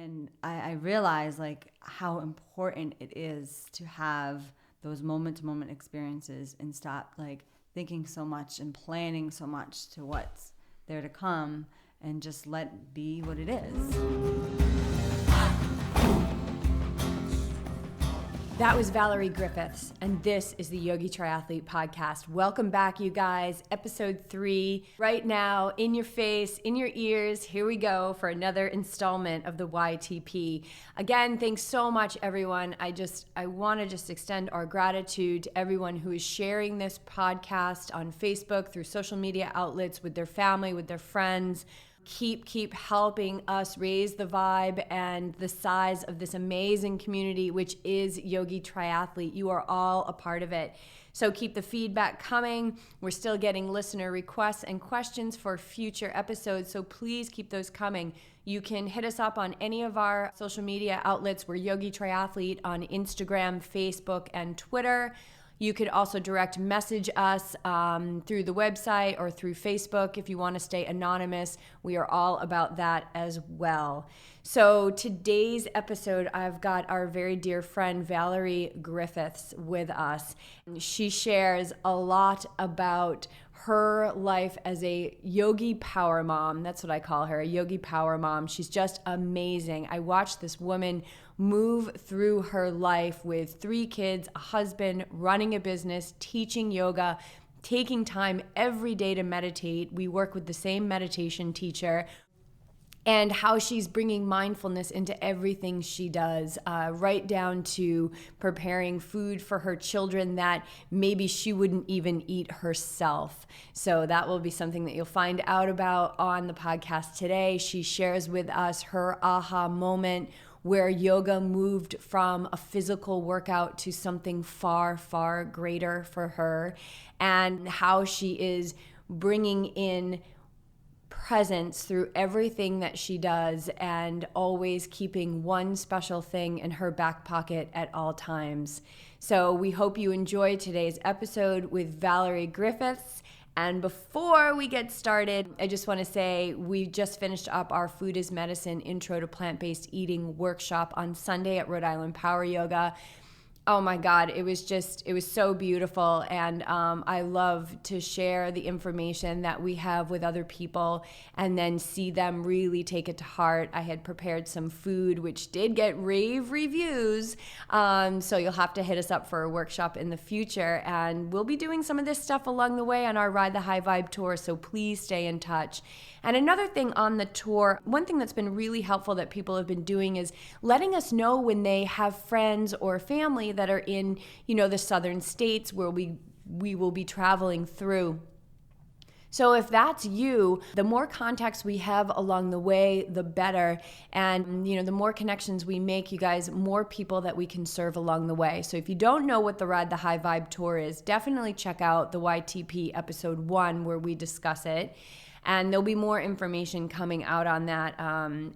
And I realize like how important it is to have those moment-to-moment experiences and stop like thinking so much and planning so much to what's there to come and just let be what it is. That was Valerie Griffiths, and this is the Yogi Triathlete Podcast. Welcome back, you guys. Episode 3, right now, in your face, in your ears. Here we go for another installment of the YTP. Again, thanks so much, everyone. I want to just extend our gratitude to everyone who is sharing this podcast on Facebook, through social media outlets, with their family, with their friends. Keep helping us raise the vibe and the size of this amazing community, which is Yogi Triathlete. You are all a part of it. So keep the feedback coming. We're still getting listener requests and questions for future episodes, so please keep those coming. You can hit us up on any of our social media outlets. We're Yogi Triathlete on Instagram, Facebook, and Twitter. You could also direct message us through the website or through Facebook if you want to stay anonymous. We are all about that as well. So today's episode, I've got our very dear friend Valerie Griffiths with us. She shares a lot about her life as a yogi power mom. That's what I call her, a yogi power mom. She's just amazing. I watched this woman move through her life with 3 kids, a husband, running a business, teaching yoga, taking time every day to meditate. We work with the same meditation teacher. And how she's bringing mindfulness into everything she does, right down to preparing food for her children that maybe she wouldn't even eat herself. So that will be something that you'll find out about on the podcast today. She shares with us her aha moment where yoga moved from a physical workout to something far, far greater for her, and how she is bringing in presence through everything that she does and always keeping one special thing in her back pocket at all times. So we hope you enjoy today's episode with Valerie Griffiths. And before we get started, I just want to say we just finished up our Food is Medicine Intro to Plant-Based Eating workshop on Sunday at Rhode Island Power Yoga. Oh my God, it was so beautiful, and I love to share the information that we have with other people and then see them really take it to heart. I had prepared some food which did get rave reviews, so you'll have to hit us up for a workshop in the future, and we'll be doing some of this stuff along the way on our Ride the High Vibe tour, so please stay in touch. And another thing on the tour, one thing that's been really helpful that people have been doing is letting us know when they have friends or family that are in, the southern states where we will be traveling through. So if that's you, the more contacts we have along the way, the better. And, the more connections we make, you guys, more people that we can serve along the way. So if you don't know what the Ride the High Vibe tour is, definitely check out the YTP episode 1 where we discuss it. And there'll be more information coming out on that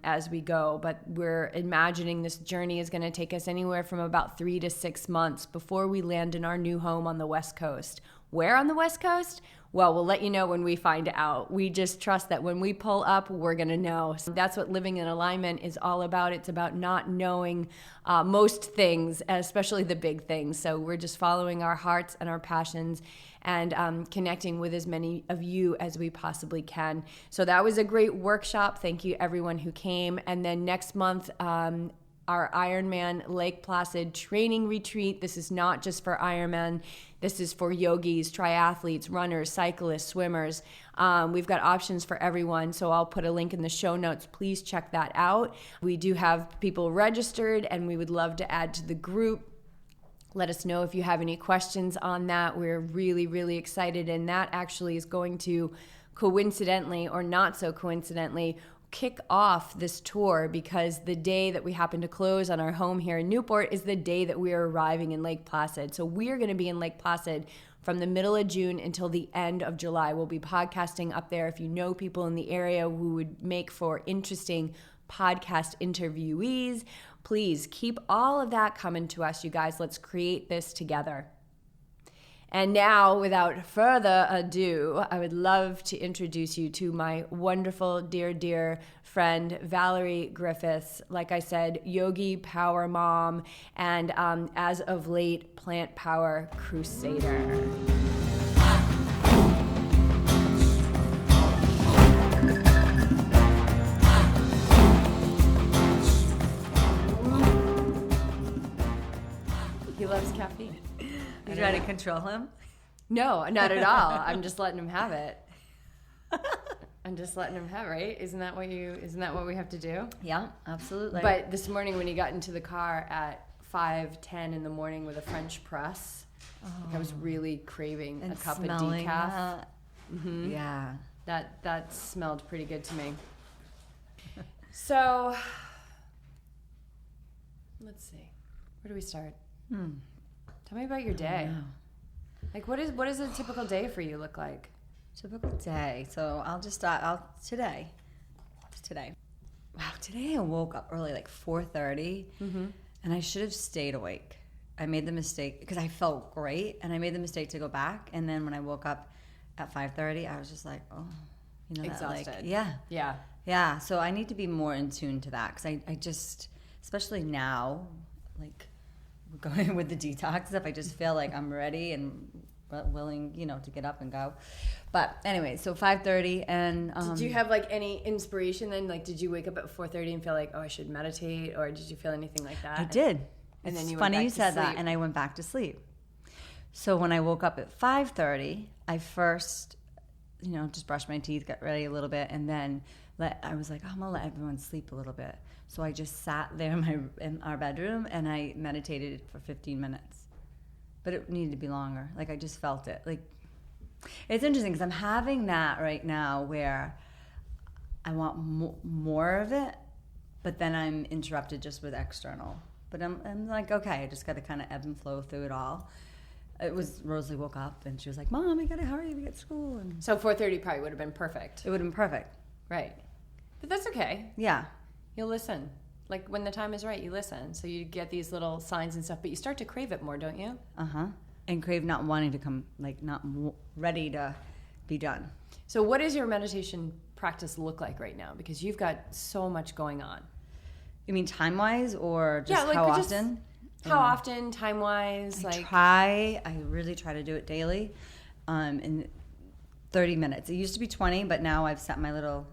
as we go. But we're imagining this journey is going to take us anywhere from about 3 to 6 months before we land in our new home on the West Coast. Where on the West Coast? Well, we'll let you know when we find out. We just trust that when we pull up, we're going to know. So that's what living in alignment is all about. It's about not knowing most things, especially the big things. So we're just following our hearts and our passions and connecting with as many of you as we possibly can. So that was a great workshop. Thank you, everyone who came. And then next month, our Ironman Lake Placid training retreat. This is not just for Ironman. This is for yogis, triathletes, runners, cyclists, swimmers. We've got options for everyone, so I'll put a link in the show notes. Please check that out. We do have people registered, and we would love to add to the group. Let us know if you have any questions on that. We're really, really excited, and that actually is going to coincidentally or not so coincidentally kick off this tour, because the day that we happen to close on our home here in Newport is the day that we are arriving in Lake Placid. So we are going to be in Lake Placid from the middle of June until the end of July. We'll be podcasting up there. If you know people in the area who would make for interesting podcast interviewees, please keep all of that coming to us, you guys. Let's create this together. And now, without further ado, I would love to introduce you to my wonderful, dear, dear friend, Valerie Griffiths. Like I said, yogi power mom, and as of late, plant power crusader. He loves caffeine. You trying to control him? No, not at all. I'm just letting him have it. I'm just letting him have it, right? Isn't that what we have to do? Yeah, absolutely. But this morning when he got into the car at 5:10 in the morning with a French press, I was really craving a cup of decaf. Mm-hmm. Yeah. That smelled pretty good to me. So, let's see. Where do we start? Tell me about your day. Like, what is a typical day for you look like? Typical day. So I'll just start today. Wow, today I woke up early, like 4:30, and I should have stayed awake. I made the mistake because I felt great, and I made the mistake to go back. And then when I woke up at 5:30, I was just like, oh, exhausted. That, like, yeah. So I need to be more in tune to that because I just, especially now, like going with the detox stuff, I just feel like I'm ready and willing, to get up and go. But anyway, so 5:30, and did you have like any inspiration then? Like, did you wake up at 4:30 and feel like, oh, I should meditate, or did you feel anything like that? I did. And then it's you funny went back you to said sleep. that, and I went back to sleep. So when I woke up at 5:30, I first, just brushed my teeth, got ready a little bit, and then I was like, oh, I'm gonna let everyone sleep a little bit. So I just sat there in our bedroom and I meditated for 15 minutes. But it needed to be longer. Like, I just felt it. Like, it's interesting because I'm having that right now where I want more of it, but then I'm interrupted just with external. But I'm like, okay, I just got to kind of ebb and flow through it all. It was, Rosalie woke up and she was like, Mom, I got to hurry, we got school. And so 4:30 probably would have been perfect. it would have been perfect. Right. But that's okay. Yeah. You'll listen. Like, when the time is right, you listen. So you get these little signs and stuff, but you start to crave it more, don't you? Uh-huh. And crave not wanting to come, like, not ready to be done. So what does your meditation practice look like right now? Because you've got so much going on. You mean time-wise or just how often? How often, time-wise? I really try to do it daily in 30 minutes. It used to be 20, but now I've set my little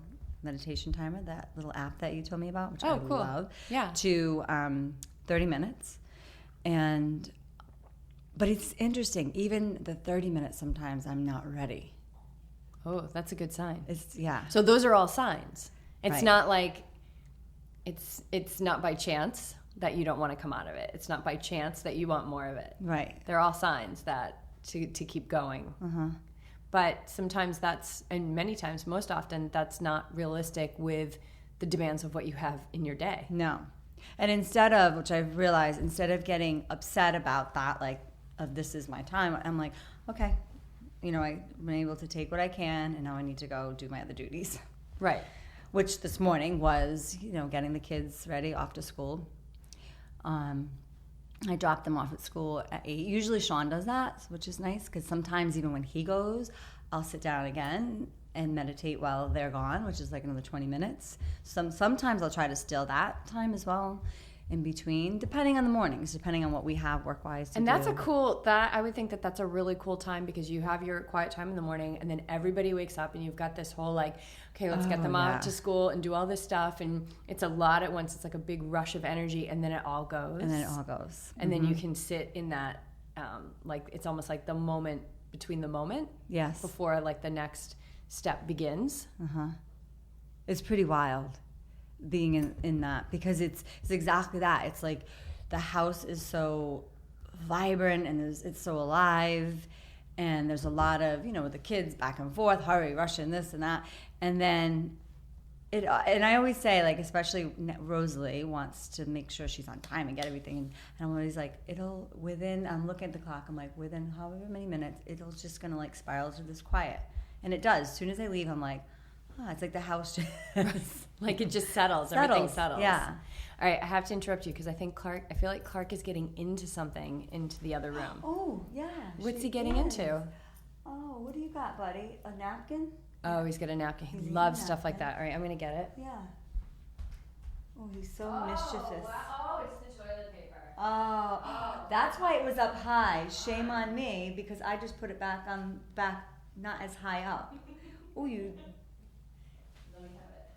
meditation timer, that little app that you told me about, which I love, to 30 minutes. But it's interesting. Even the 30 minutes, sometimes I'm not ready. Oh, that's a good sign. Yeah. So those are all signs. It's Right. not like it's not by chance that you don't want to come out of it. It's not by chance that you want more of it. Right. They're all signs that to keep going. Uh-huh. But sometimes and many times, most often, that's not realistic with the demands of what you have in your day. No. And which I've realized, instead of getting upset about that, like, this is my time, I'm like, okay, I've been able to take what I can, and now I need to go do my other duties. Right. Which this morning was, getting the kids ready off to school. I dropped them off at school at 8. Usually Sean does that, which is nice, because sometimes even when he goes, I'll sit down again and meditate while they're gone, which is like another 20 minutes. Sometimes I'll try to steal that time as well in between, depending on the mornings, depending on what we have work-wise to and do. that's I would think that's a really cool time, because you have your quiet time in the morning, and then everybody wakes up and you've got this whole like, okay, let's get them out to school and do all this stuff, and it's a lot at once. It's like a big rush of energy, and then it all goes. And then you can sit in that, like, it's almost like the moment between the moment. Yes. Before like the next step begins. Uh-huh. It's pretty wild being in that, because it's exactly that. It's like the house is so vibrant and it's so alive, and there's a lot of, with the kids back and forth, hurry, rush, and this and that. And then and I always say, like, especially Rosalie wants to make sure she's on time and get everything, and I'm always like, I'm looking at the clock, I'm like, within however many minutes, it'll just gonna like spiral to this quiet. And it does. As soon as I leave, I'm like, it's like the house just like, it just settles. Everything settles. Yeah. All right, I have to interrupt you because I feel like Clark is getting into something into the other room. Oh, yeah. What's he getting into? Oh, what do you got, buddy? A napkin? Oh, he's got a napkin. He loves stuff like that. All right, I'm going to get it. Yeah. Oh, he's so mischievous. Oh, it's the toilet paper. Oh, that's why it was up high. Shame on me, because I just put it back not as high up. Oh, you. Let me have it.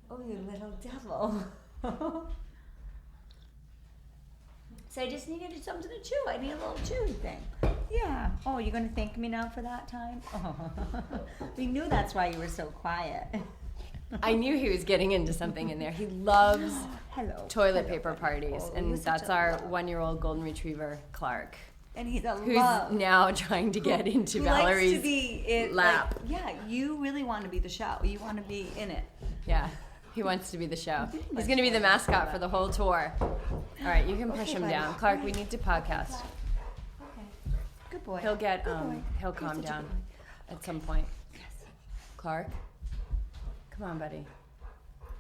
Oh, you little devil. So I just needed something to chew. I need a little chewy thing. Yeah. Oh, you're going to thank me now for that time? Oh. We knew that's why you were so quiet. I knew he was getting into something in there. He loves toilet paper buddy. parties, Oh, and you're that's such a our love. 1-year-old golden retriever, Clark, And he's a who's love. now trying to get into He Valerie's likes to be in, lap. Like, yeah, you really want to be the show. You want to be in it. Yeah, he wants to be the show. He's going to be the mascot for the whole tour. All right, you can push Okay, him buddy. down. Clark, we need to podcast. Okay. Good boy. He'll get, Good boy. he'll You're calm such a down good boy. at some point. Yes. Clark, come on, buddy.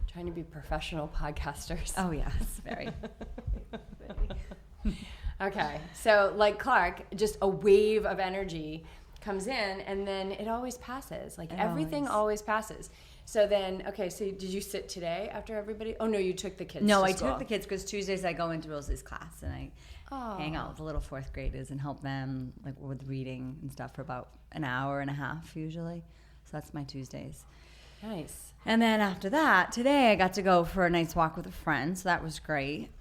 Trying to be professional podcasters. Oh, yes. Very. Okay, so like Clark, just a wave of energy comes in and then it always passes. Like everything always passes. So then, okay, so did you sit today after everybody? Oh no, you took the kids No, to I school. took the kids because Tuesdays I go into Rosalie's class and I hang out with the little fourth graders and help them like with reading and stuff for about an hour and a half usually. So that's my Tuesdays. Nice. And then after that, today I got to go for a nice walk with a friend, so that was great.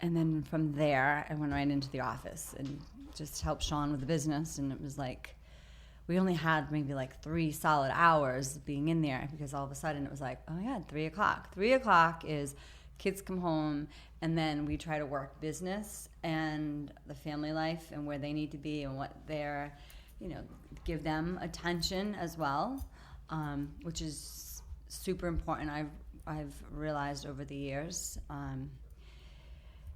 And then from there, I went right into the office and just helped Sean with the business. And it was like, we only had maybe like 3 solid hours being in there because all of a sudden it was like, oh my God, 3 o'clock. 3 o'clock is kids come home and then we try to work business and the family life and where they need to be and what they're, give them attention as well. Which is super important. I've realized over the years,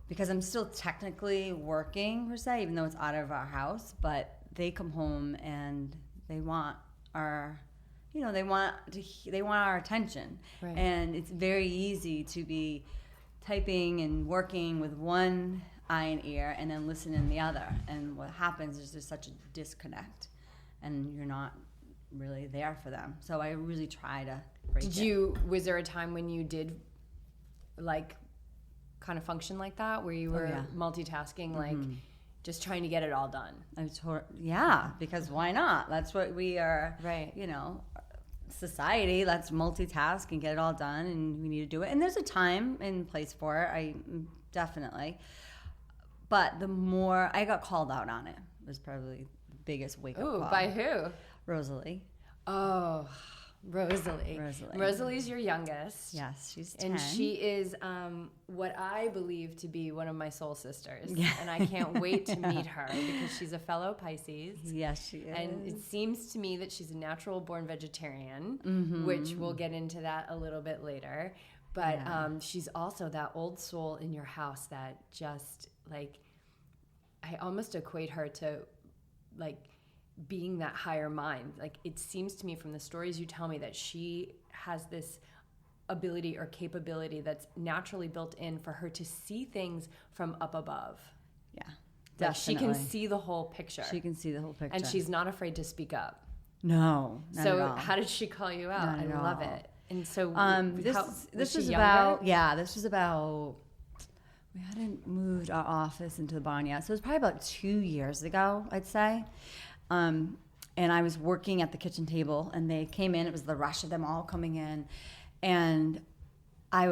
because I'm still technically working per se, even though it's out of our house. But they come home and they want our, they want our attention, Right. And it's very easy to be typing and working with one eye and ear and then listening in the other. And what happens is there's such a disconnect, and you're not really there for them. So I really try to break it. Was there a time when you did like kind of function like that where you were multitasking, like just trying to get it all done? Because why not? That's what we are, right? Society, let's multitask and get it all done, and we need to do it. And there's a time and place for it, definitely. But the more I got called out on it was probably the biggest wake-up call. By who? Rosalie. Oh, Rosalie. Rosalie's your youngest. Yes, she's 10. And she is what I believe to be one of my soul sisters. Yeah. And I can't wait to meet her because she's a fellow Pisces. Yes, she is. And it seems to me that she's a natural born vegetarian, which we'll get into that a little bit later. But she's also that old soul in your house that just, like, I almost equate her to, like, being that higher mind. Like, it seems to me from the stories you tell me that she has this ability or capability that's naturally built in for her to see things from up above. Yeah, Like, she can see the whole picture. She can see the whole picture. And she's not afraid to speak up. No, not so at all. how did she call you out? Not I at love all. it. And so this was about we hadn't moved our office into the barn yet, so it was probably about 2 years ago, I'd say. And I was working at the kitchen table, and they came in. It was the rush of them all coming in, and I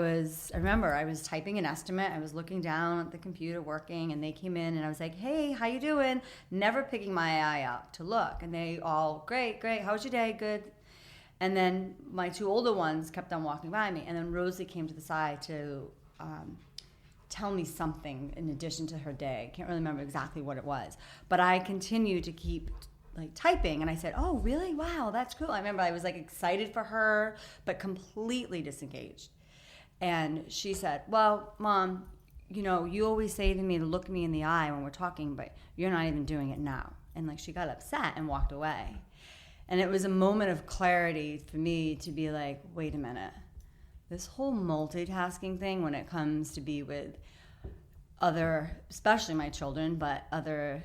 remember I was typing an estimate. I was looking down at the computer working, and they came in, and I was like, "Hey, how you doing?" Never picking my eye up to look, and they all, "Great, how was your day? Good." And then my 2 older ones kept on walking by me, and then Rosie came to the side to tell me something in addition to her day. I can't really remember exactly what it was, but I continued to keep typing, and I said, "Oh, really? Wow, that's cool." I remember I was excited for her, but completely disengaged. And she said, "Well, Mom, you always say to me to look me in the eye when we're talking, but you're not even doing it now." And she got upset and walked away. And it was a moment of clarity for me to be like, wait a minute. This whole multitasking thing when it comes to be with other, especially my children, but other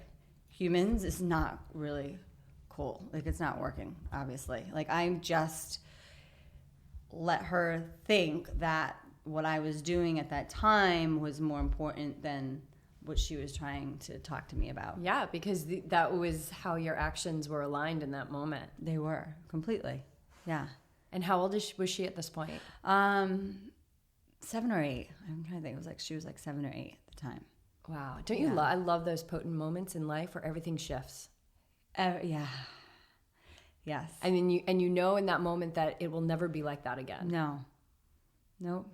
humans is not really cool. It's not working, obviously. I'm just let her think that what I was doing at that time was more important than what she was trying to talk to me about. Yeah, because that was how your actions were aligned in that moment. They were, completely. Yeah. And how old was she at this point? 7 or 8. I'm trying to think. It was like she was like 7 or 8 at the time. Wow. Don't you I love those potent moments in life where everything shifts. Yeah. Yes. I mean, you know in that moment that it will never be like that again. No. Nope.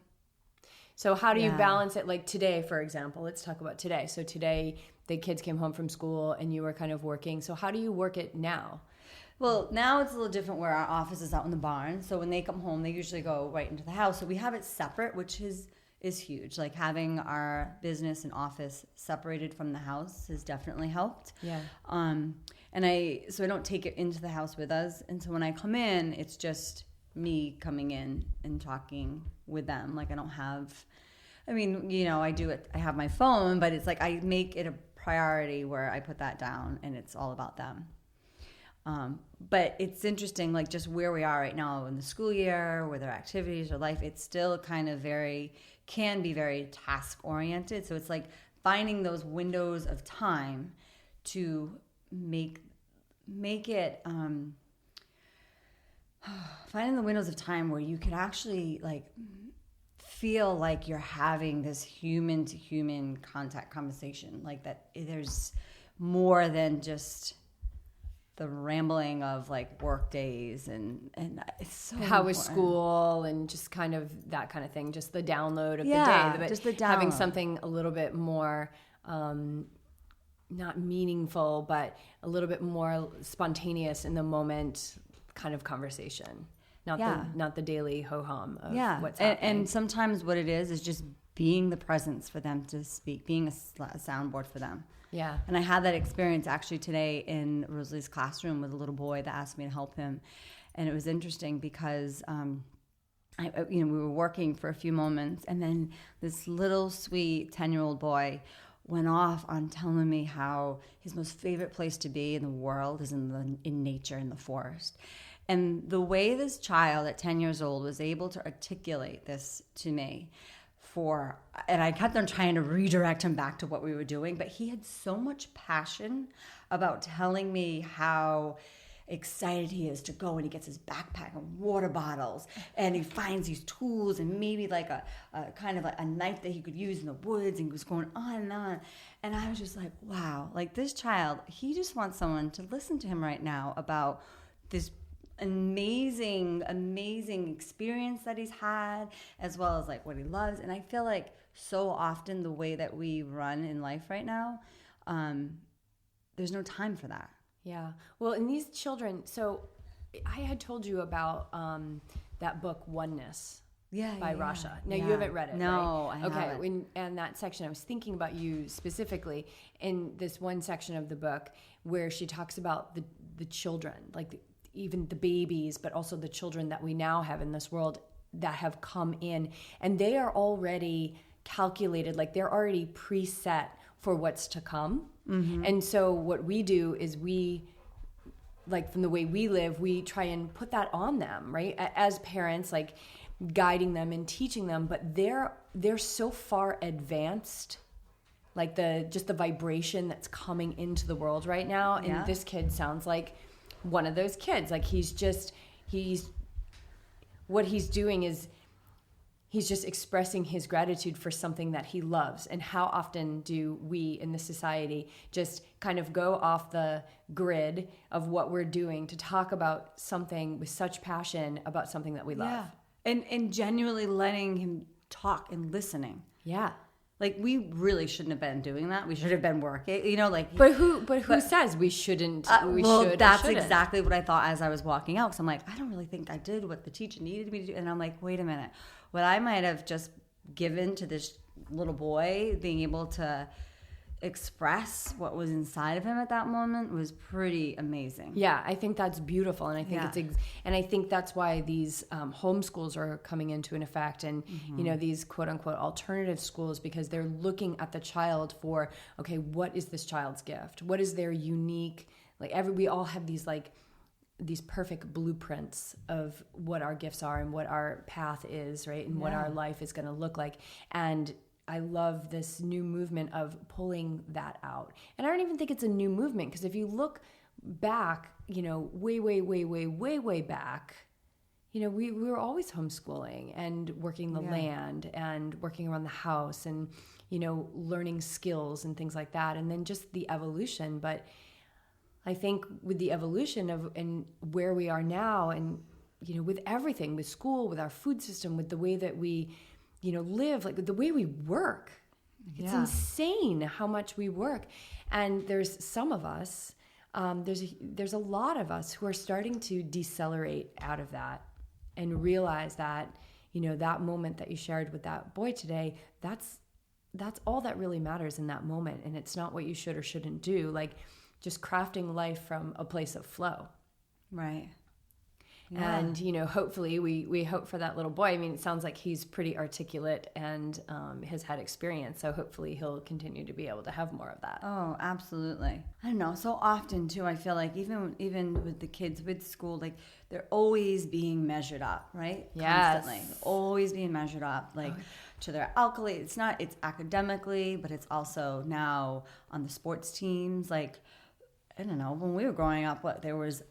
So how do you balance it? Like today, for example, let's talk about today. So today the kids came home from school and you were kind of working. So how do you work it now? Well, now it's a little different where our office is out in the barn. So when they come home, they usually go right into the house. So we have it separate, which is huge. Like having our business and office separated from the house has definitely helped. Yeah. So I don't take it into the house with us. And so when I come in, it's just me coming in and talking with them. Like I don't have, I do it. I have my phone, but it's like I make it a priority where I put that down and it's all about them. But it's interesting, like just where we are right now in the school year, with their activities or life, it's still kind of can be very task oriented. So it's like finding those windows of time to make it, finding the windows of time where you could actually like feel like you're having this human to human contact conversation, like that there's more than just the rambling of like work days and it's so how was school and just kind of that kind of thing, just the download of the day, but just the download. Having something a little bit more not meaningful but a little bit more spontaneous in the moment kind of conversation, not the daily ho-hum of what's happening. And sometimes what it is just being the presence for them to speak, being a soundboard for them. Yeah. And I had that experience actually today in Rosalie's classroom with a little boy that asked me to help him. And it was interesting because we were working for a few moments and then this little sweet 10-year-old boy went off on telling me how his most favorite place to be in the world is in nature, in the forest. And the way this child at 10 years old was able to articulate this to me and I kept on trying to redirect him back to what we were doing, but he had so much passion about telling me how excited he is to go, and he gets his backpack and water bottles and he finds these tools and maybe like a kind of like a knife that he could use in the woods, and he was going on and on. And I was just like, wow, like this child, he just wants someone to listen to him right now about this amazing experience that he's had, as well as like what he loves. And I feel like so often the way that we run in life right now, there's no time for that. Yeah. Well, in these children, so I had told you about that book Oneness by Rasha. Now you haven't read it, no, right? I haven't. Okay. In that section, I was thinking about you specifically in this one section of the book where she talks about the children, like even the babies, but also the children that we now have in this world that have come in, and they are already calculated, like they're already preset for what's to come. Mm-hmm. And so what we do is we, like from the way we live, we try and put that on them, right? As parents, like guiding them and teaching them, but they're so far advanced, like the vibration that's coming into the world right now. And this kid sounds like one of those kids. Like what he's doing is he's just expressing his gratitude for something that he loves. And how often do we in this society just kind of go off the grid of what we're doing to talk about something with such passion about something that we love? Yeah. And genuinely letting him talk and listening. Yeah. Like we really shouldn't have been doing that. We should have been working, like. But who says we shouldn't? That's exactly what I thought as I was walking out. Because I'm like, I don't really think I did what the teacher needed me to do. And I'm like, wait a minute, what I might have just given to this little boy, being able to express what was inside of him at that moment, was pretty amazing. Yeah, I think that's beautiful, and I think and I think that's why these homeschools are coming into an effect, and these quote unquote alternative schools, because they're looking at the child for, okay, what is this child's gift? What is their unique? Like we all have these like these perfect blueprints of what our gifts are and what our path is, right? And what our life is going to look like. And I love this new movement of pulling that out. And I don't even think it's a new movement, because if you look back, way back, we were always homeschooling and working the land and working around the house and, learning skills and things like that. And then just the evolution. But I think with the evolution of and where we are now, and, with everything, with school, with our food system, with the way that we, live, like the way we work, it's insane how much we work. And there's some of us, there's a lot of us who are starting to decelerate out of that and realize that, that moment that you shared with that boy today, that's all that really matters in that moment. And it's not what you should or shouldn't do. Like, just crafting life from a place of flow. Right. Yeah. And, hopefully we hope for that little boy. I mean, it sounds like he's pretty articulate and has had experience. So hopefully he'll continue to be able to have more of that. Oh, absolutely. I don't know. So often too, I feel like even with the kids with school, like they're always being measured up, right? Yes. Constantly. Always being measured up, like to their accolades. It's academically, but it's also now on the sports teams. Like, I don't know, when we were growing up,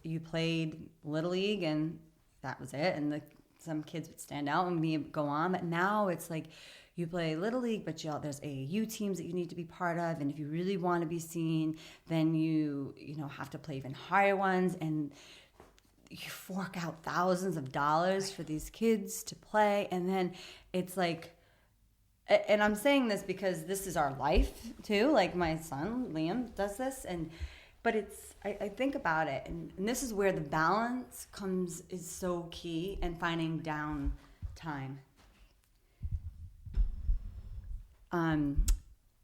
you played Little League and that was it. And some kids would stand out and go on. But now it's like you play Little League, but there's AAU teams that you need to be part of. And if you really want to be seen, then you have to play even higher ones. And you fork out thousands of dollars for these kids to play. And then it's like, and I'm saying this because this is our life too. Like my son, Liam, does this. But I think about it, and this is where the balance is so key, and finding down time.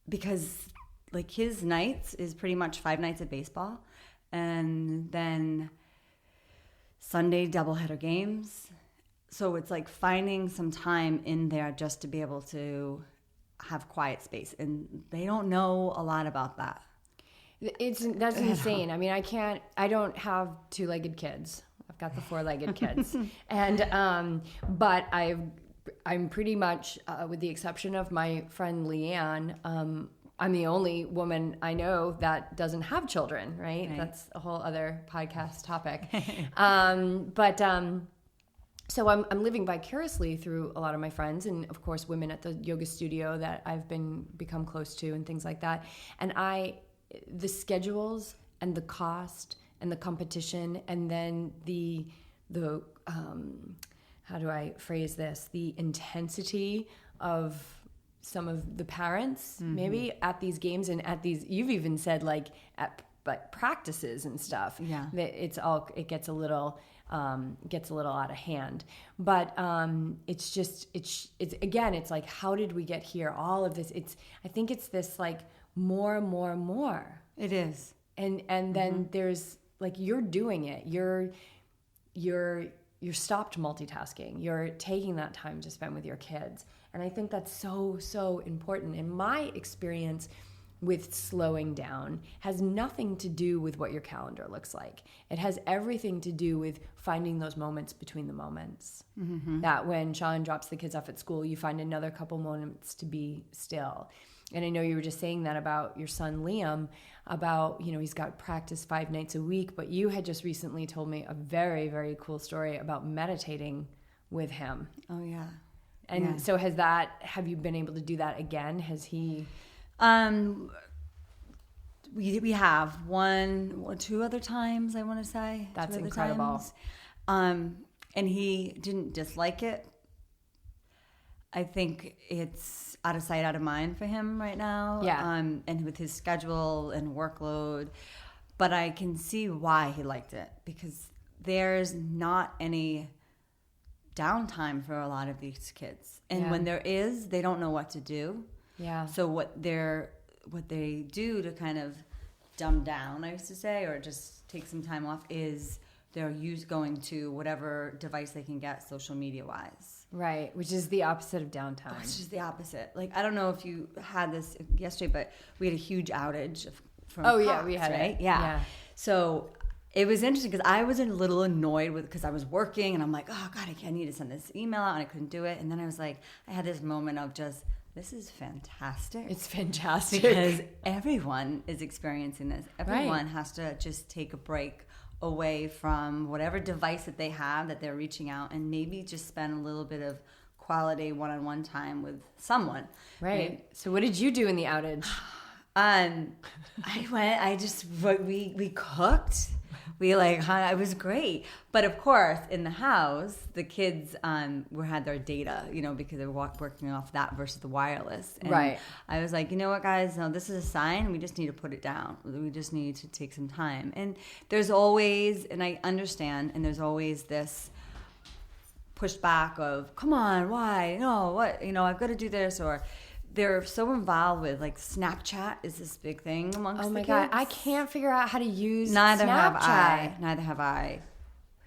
Because like his nights is pretty much 5 nights of baseball, and then Sunday doubleheader games. So it's like finding some time in there just to be able to have quiet space, and they don't know a lot about that. That's insane. I mean, I don't have 2-legged kids. I've got the 4-legged kids. And, but I'm pretty much, with the exception of my friend Leanne, I'm the only woman I know that doesn't have children, right? That's a whole other podcast topic. So I'm living vicariously through a lot of my friends, and of course women at the yoga studio that I've become close to and things like that. And the schedules and the cost and the competition, and then the how do I phrase this? The intensity of some of the parents, maybe at these games and at these. You've even said like at practices and stuff. Yeah, it gets a little out of hand. But it's again, it's like, how did we get here? All of this. I think it's this like. More. It is. And then there's like, you're doing it. You're stopped multitasking. You're taking that time to spend with your kids. And I think that's so important. And my experience with slowing down has nothing to do with what your calendar looks like. It has everything to do with finding those moments between the moments. Mm-hmm. That when Sean drops the kids off at school, you find another couple moments to be still. And I know you were just saying that about your son, Liam, about, he's got practice 5 nights a week, but you had just recently told me a very, very cool story about meditating with him. Oh, yeah. And so have you been able to do that again? Has he? We have 1 or 2 other times, I want to say. That's incredible. And he didn't dislike it. I think it's out of sight, out of mind for him right now. Yeah. And with his schedule and workload. But I can see why he liked it, because there's not any downtime for a lot of these kids. And when there is, they don't know what to do. Yeah. So what they do to kind of dumb down, I used to say, or just take some time off, is they're going to whatever device they can get social media wise. Right, which is the opposite of downtime. Which is the opposite. Like, I don't know if you had this yesterday, but we had a huge outage from Fox, we had right? it. Yeah. So It was interesting because I was a little annoyed because I was working and I'm like, oh God, I need to send this email out and I couldn't do it. And then I was like, I had this moment of just, this is fantastic. It's fantastic. Because everyone is experiencing this. Everyone has to just take a break away from whatever device that they have that they're reaching out and maybe just spend a little bit of quality one-on-one time with someone. Right. So what did you do in the outage? We cooked. It was great. But of course, in the house, the kids had their data, because they were working off that versus the wireless. And right. I was like, you know what, guys? No, this is a sign. We just need to put it down. We just need to take some time. And there's always, and I understand, and there's always this pushback of, come on, why? No, what? I've got to do this, or they're so involved with Snapchat is this big thing amongst the kids. Oh my God, I can't figure out how to use Neither Snapchat. Neither have I.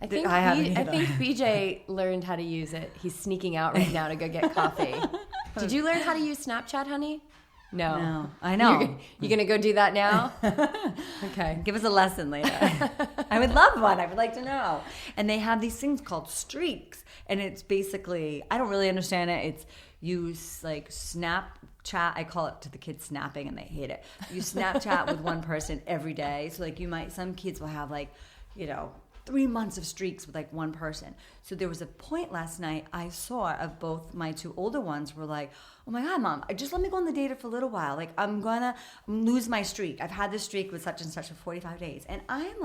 I think BJ learned how to use it. He's sneaking out right now to go get coffee. Did you learn how to use Snapchat, honey? No. I know. You gonna go do that now? Okay. Give us a lesson later. I would love one. I would like to know. And they have these things called streaks. And it's basically, I don't really understand it. It's you Snapchat. I call it to the kids snapping and they hate it. You Snapchat with one person every day. So some kids will have 3 months of streaks with one person. So there was a point last night I saw of both my 2 older ones were like, oh my God, Mom, just let me go on the data for a little while. I'm gonna lose my streak. I've had this streak with such and such for 45 days. And I'm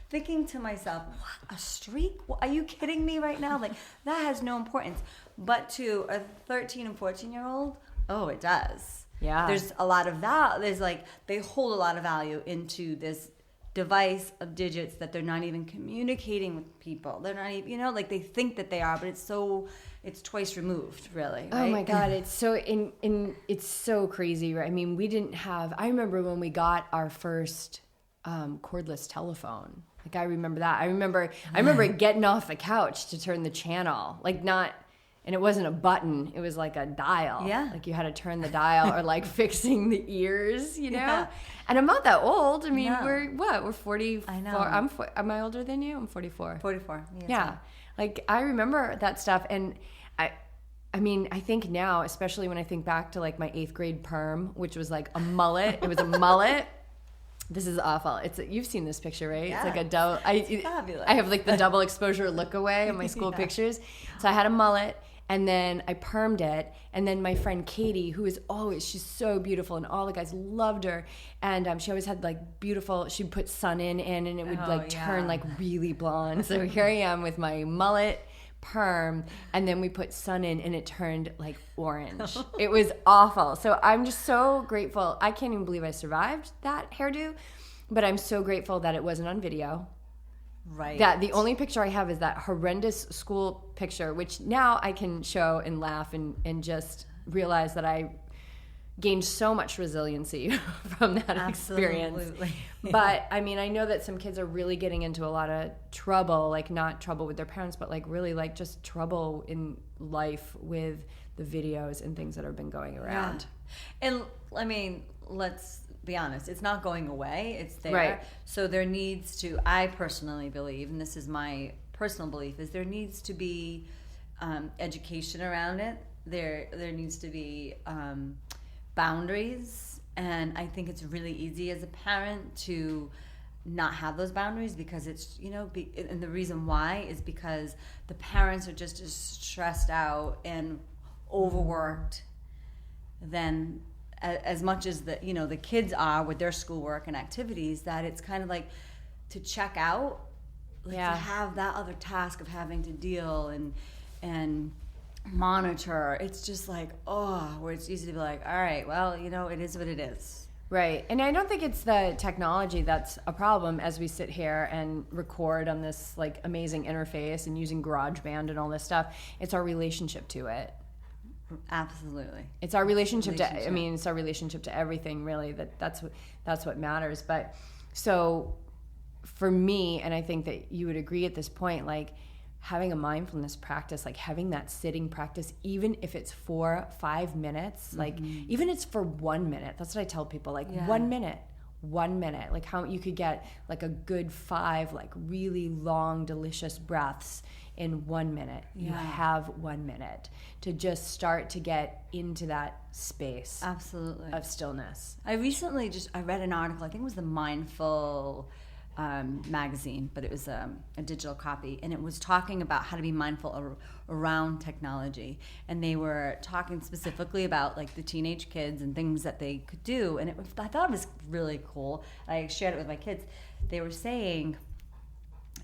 thinking to myself, what, a streak? Are you kidding me right now? That has no importance. But to a 13 and 14-year-old, oh, it does. Yeah. There's a lot of value. They hold a lot of value into this device of digits that they're not even communicating with people. They're not even, they think that they are, but it's twice removed, really. Right? Oh my God, it's so it's so crazy, right? I mean, I remember when we got our first cordless telephone. I remember that. I remember getting off the couch to turn the channel, and it wasn't a button, it was a dial. Yeah. You had to turn the dial or fixing the ears, Yeah. And I'm not that old. I mean, No. we're 44. I know. Am I older than you? I'm 44. 44. Yeah. I remember that stuff. And I mean, I think now, especially when I think back to my 8th grade perm, which was a mullet. It was a mullet. This is awful. You've seen this picture, right? Yeah. It's a double. Fabulous. I have the double exposure look away on my school pictures. So I had a mullet. And then I permed it. And then my friend Katie, who is she's so beautiful and all the guys loved her. And she always had beautiful, she'd put sun in and it would turn really blonde. So here I am with my mullet perm. And then we put sun in and it turned orange. It was awful. So I'm just so grateful. I can't even believe I survived that hairdo. But I'm so grateful that it wasn't on video. Right. That the only picture I have is that horrendous school picture, which now I can show and laugh and just realize that I gained so much resiliency from that experience. But I mean, I know that some kids are really getting into a lot of trouble, not trouble with their parents, but really just trouble in life with the videos and things that have been going around. Yeah. And I mean, let's be honest, it's not going away. It's there. Right. So there needs to, I personally believe, and this is my personal belief, is there needs to be education around it. There needs to be boundaries. And I think it's really easy as a parent to not have those boundaries because it's, and the reason why is because the parents are just as stressed out and overworked than as much as the kids are with their schoolwork and activities, that it's kind of to check out, to have that other task of having to deal and monitor. It's just where it's easy to be all right, well, it is what it is. Right. And I don't think it's the technology that's a problem as we sit here and record on this amazing interface and using GarageBand and all this stuff. It's our relationship to it. Absolutely. It's our relationship to, it's our relationship to everything, really, that's what matters. But so for me, and I think that you would agree at this point, having a mindfulness practice, having that sitting practice, even if it's for 5 minutes, even if it's for 1 minute, that's what I tell people, 1 minute, 1 minute, like how you could get like a good 5 like really long, delicious breaths in 1 minute. Yeah. You have 1 minute to just start to get into that space. Absolutely. Of stillness. I recently I read an article, I think it was the Mindful magazine, but it was a digital copy, and it was talking about how to be mindful around technology, and they were talking specifically about like the teenage kids and things that they could do, and I thought it was really cool. I shared it with my kids. They were saying,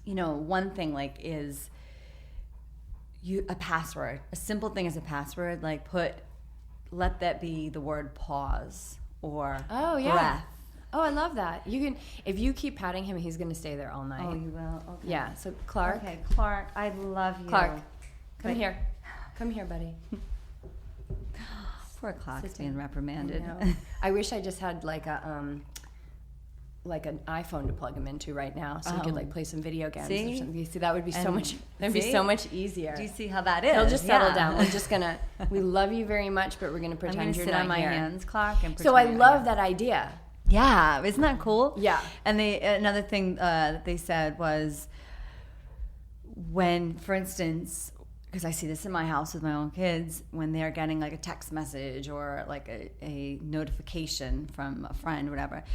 one thing like is a password, a simple thing as a password, like let that be the word pause or breath. Oh, I love that. You can, if you keep patting him, he's going to stay there all night. Oh, you will? Okay. Yeah. So Clark. Okay, Clark, I love you. Clark, come here. Come here, buddy. Poor Clark's being reprimanded. I wish I just had like an iPhone to plug him into right now, so he could like play some video games or something. You see, that would be so much. That'd be so much easier. Do you see how that is? He'll just settle down. We're just gonna. We love you very much, but we're gonna pretend you're not here. I'm gonna sit on my hands, Clark, and pretend. So I love that idea. Yeah, isn't that cool? Yeah. And another thing that they said was when, for instance, because I see this in my house with my own kids, when they're getting like a text message or like a notification from a friend, whatever,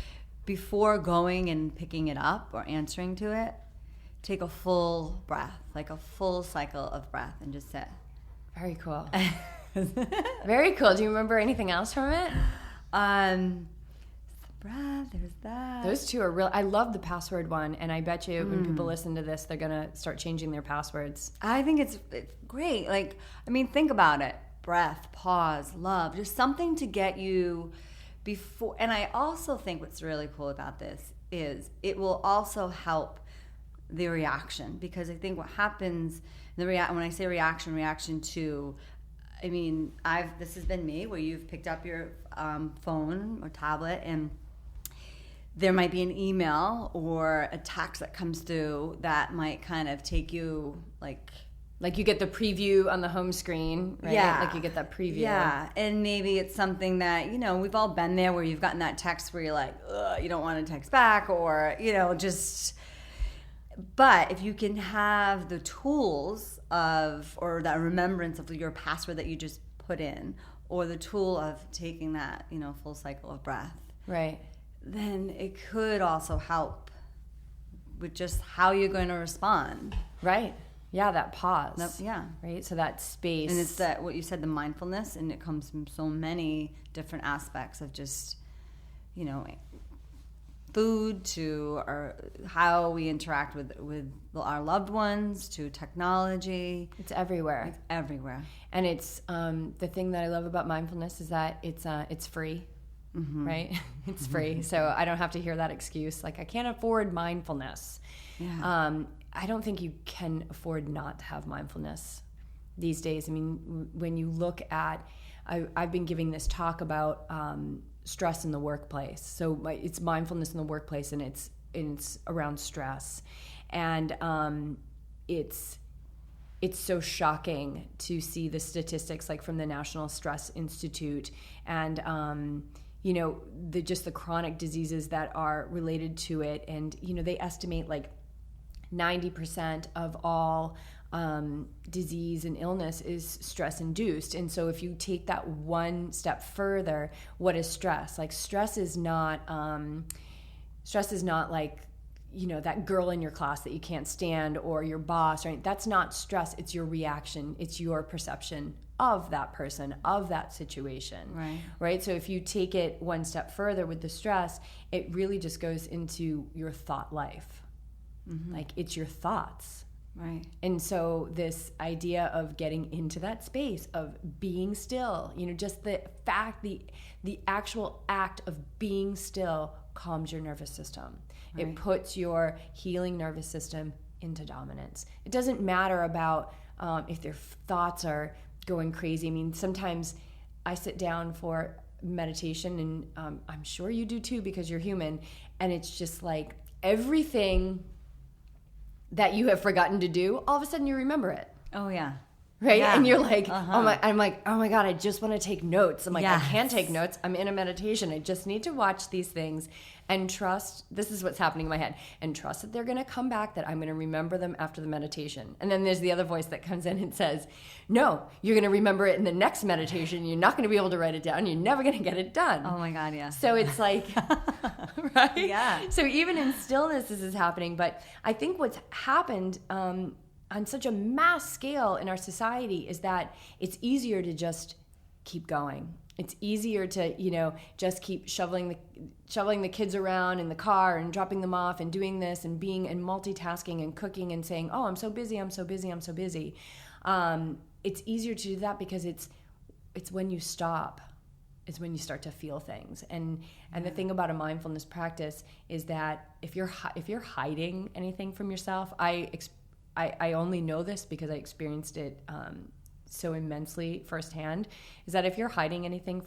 before going and picking it up or answering to it, take a full breath, like a full cycle of breath, and just sit. Very cool. Very cool. Do you remember anything else from it? Breath, there's that. Those two are real. I love the password one, and I bet you when people listen to this, they're gonna start changing their passwords. I think it's great. Like, I mean, think about it. Breath, pause, love, just something to get you before. And I also think what's really cool about this is it will also help the reaction, because I think what happens, when I say reaction to, I mean, this has been me, where you've picked up your phone or tablet, and there might be an email or a text that comes through that might kind of take you like you get the preview on the home screen, right? Yeah. Like you get that preview. Yeah, and maybe it's something that, we've all been there, where you've gotten that text where you're like, ugh, you don't want to text back, or, but if you can have the tools or that remembrance of your password that you just put in, or the tool of taking that, full cycle of breath. Right. Then it could also help with just how you're going to respond. Right. Yeah, that pause. Yeah. Right? So that space. And it's that, what you said, the mindfulness, and it comes from so many different aspects of just, food to how we interact with our loved ones, to technology. It's everywhere. It's everywhere. And it's the thing that I love about mindfulness is that it's free. Mm-hmm. Right? It's free. So I don't have to hear that excuse like I can't afford mindfulness. Yeah. I don't think you can afford not to have mindfulness these days. I mean, when you look at, I've been giving this talk about stress in the workplace. So it's mindfulness in the workplace, and it's around stress. And it's so shocking to see the statistics, like from the National Stress Institute, and just the chronic diseases that are related to it. And they estimate like 90% of all disease and illness is stress induced. And so if you take that one step further, what is stress? Like stress is not like, that girl in your class that you can't stand, or your boss, right? That's not stress. It's your reaction. It's your perception of that person, of that situation. Right? So if you take it one step further with the stress, it really just goes into your thought life. Mm-hmm. Like it's your thoughts. Right. And so this idea of getting into that space of being still, just the actual act of being still calms your nervous system. Right. It puts your healing nervous system into dominance. It doesn't matter about if their thoughts are going crazy. I mean, sometimes I sit down for meditation, and I'm sure you do too, because you're human, and it's just like everything that you have forgotten to do, all of a sudden you remember it. Oh, yeah. right? Yeah. And you're like, I'm like, oh my God, I just want to take notes. I'm like, Yes. I can't take notes. I'm in a meditation. I just need to watch these things and trust, this is what's happening in my head, and trust that they're going to come back, that I'm going to remember them after the meditation. And then there's the other voice that comes in and says, no, you're going to remember it in the next meditation. You're not going to be able to write it down. You're never going to get it done. Oh my God, yeah. So it's like, right? Yeah. So even in stillness, this is happening. But I think what's happened on such a mass scale in our society is that it's easier to just keep going. It's easier to, just keep shoveling the kids around in the car and dropping them off and doing this and being and multitasking and cooking and saying, oh, I'm so busy, I'm so busy, I'm so busy. It's easier to do that because it's when you stop, it's when you start to feel things. And the thing about a mindfulness practice is that if you're hiding anything from yourself, I only know this because I experienced it so immensely firsthand, is that if you're hiding anything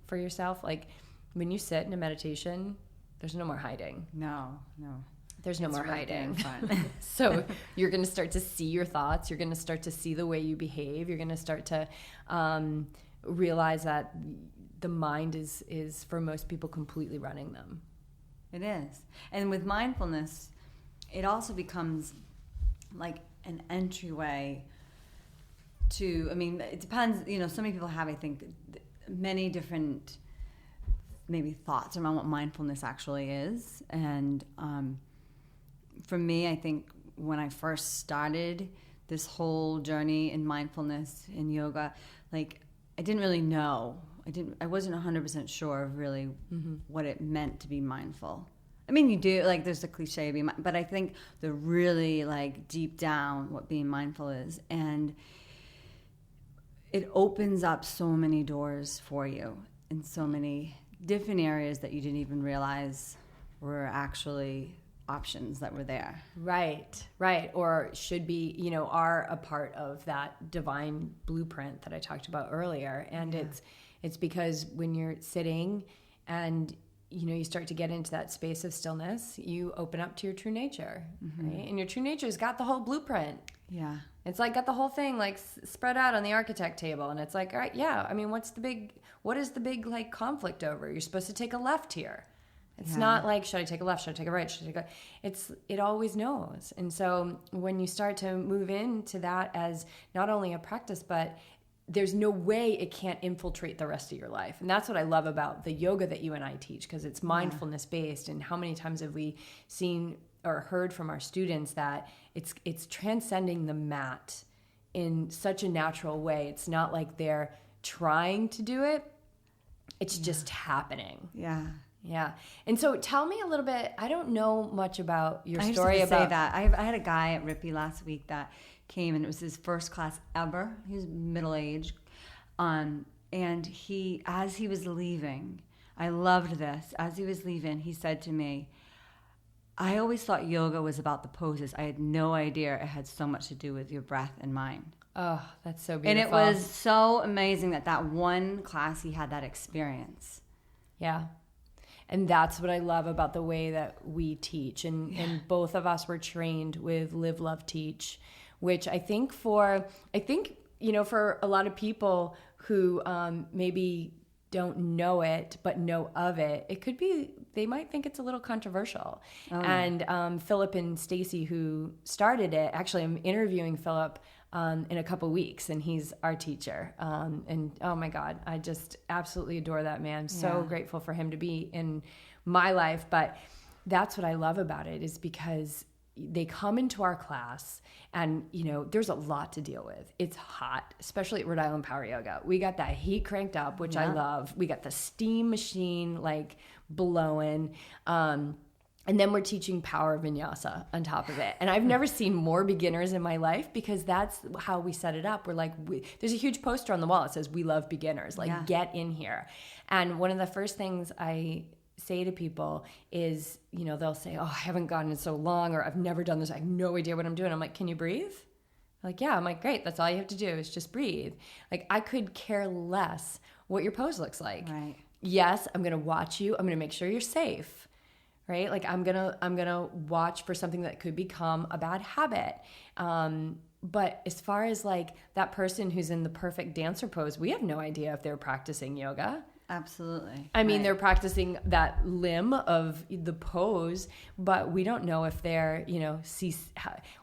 for yourself, like when you sit in a meditation, there's no more hiding. No. There's no more really hiding. fun. So you're going to start to see your thoughts. You're going to start to see the way you behave. You're going to start to realize that the mind is for most people completely running them. It is. And with mindfulness, it also becomes like an entryway to, it depends, so many people have, I think, many different maybe thoughts around what mindfulness actually is. And for me, I think when I first started this whole journey in mindfulness, in yoga, like I didn't really know. I wasn't 100% sure of really what it meant to be mindful. You do, like there's the cliche, but I think the really like deep down what being mindful is. And it opens up so many doors for you in so many different areas that you didn't even realize were actually options that were there. Right. Or should be, are a part of that divine blueprint that I talked about earlier. And it's because when you're sitting and you start to get into that space of stillness, you open up to your true nature, right? And your true nature's got the whole blueprint. Yeah. It's like got the whole thing like spread out on the architect table. And it's like, all right, yeah, what is the big like conflict over? You're supposed to take a left here. It's not like, should I take a left? Should I take a right? Should I take it always knows. And so when you start to move into that as not only a practice, but there's no way it can't infiltrate the rest of your life. And that's what I love about the yoga that you and I teach, because it's mindfulness based. And how many times have we seen or heard from our students that it's transcending the mat in such a natural way. It's not like they're trying to do it. It's just happening. Yeah. Yeah. And so tell me a little bit, I don't know much about your story. I say that. I had a guy at Rippy last week that came, and it was his first class ever. He was middle-aged. And as he was leaving, I loved this. As he was leaving, he said to me, I always thought yoga was about the poses. I had no idea it had so much to do with your breath and mind. Oh, that's so beautiful. And it was so amazing that one class he had that experience. Yeah. And that's what I love about the way that we teach. And both of us were trained with Live, Love, Teach, which I think for a lot of people who maybe don't know it but know of it, it could be, they might think it's a little controversial. Oh. And Philip and Stacy, who started it, actually I'm interviewing Philip in a couple weeks, and he's our teacher. And oh my God, I just absolutely adore that man. So grateful for him to be in my life. But that's what I love about it, is because they come into our class and, there's a lot to deal with. It's hot, especially at Rhode Island Power Yoga. We got that heat cranked up, which I love. We got the steam machine like blowing. And then we're teaching power vinyasa on top of it. And I've never seen more beginners in my life, because that's how we set it up. We're like, there's a huge poster on the wall that says, we love beginners, get in here. And one of the first things I say to people is, they'll say, oh, I haven't gotten in so long, or I've never done this. I have no idea what I'm doing. I'm like, can you breathe? Like, yeah. I'm like, great. That's all you have to do is just breathe. Like, I could care less what your pose looks like. Right. Yes, I'm going to watch you. I'm going to make sure you're safe. Right? Like I'm gonna watch for something that could become a bad habit. But as far as like that person who's in the perfect dancer pose, we have no idea if they're practicing yoga. Absolutely. I mean, they're practicing that limb of the pose, but we don't know if they're,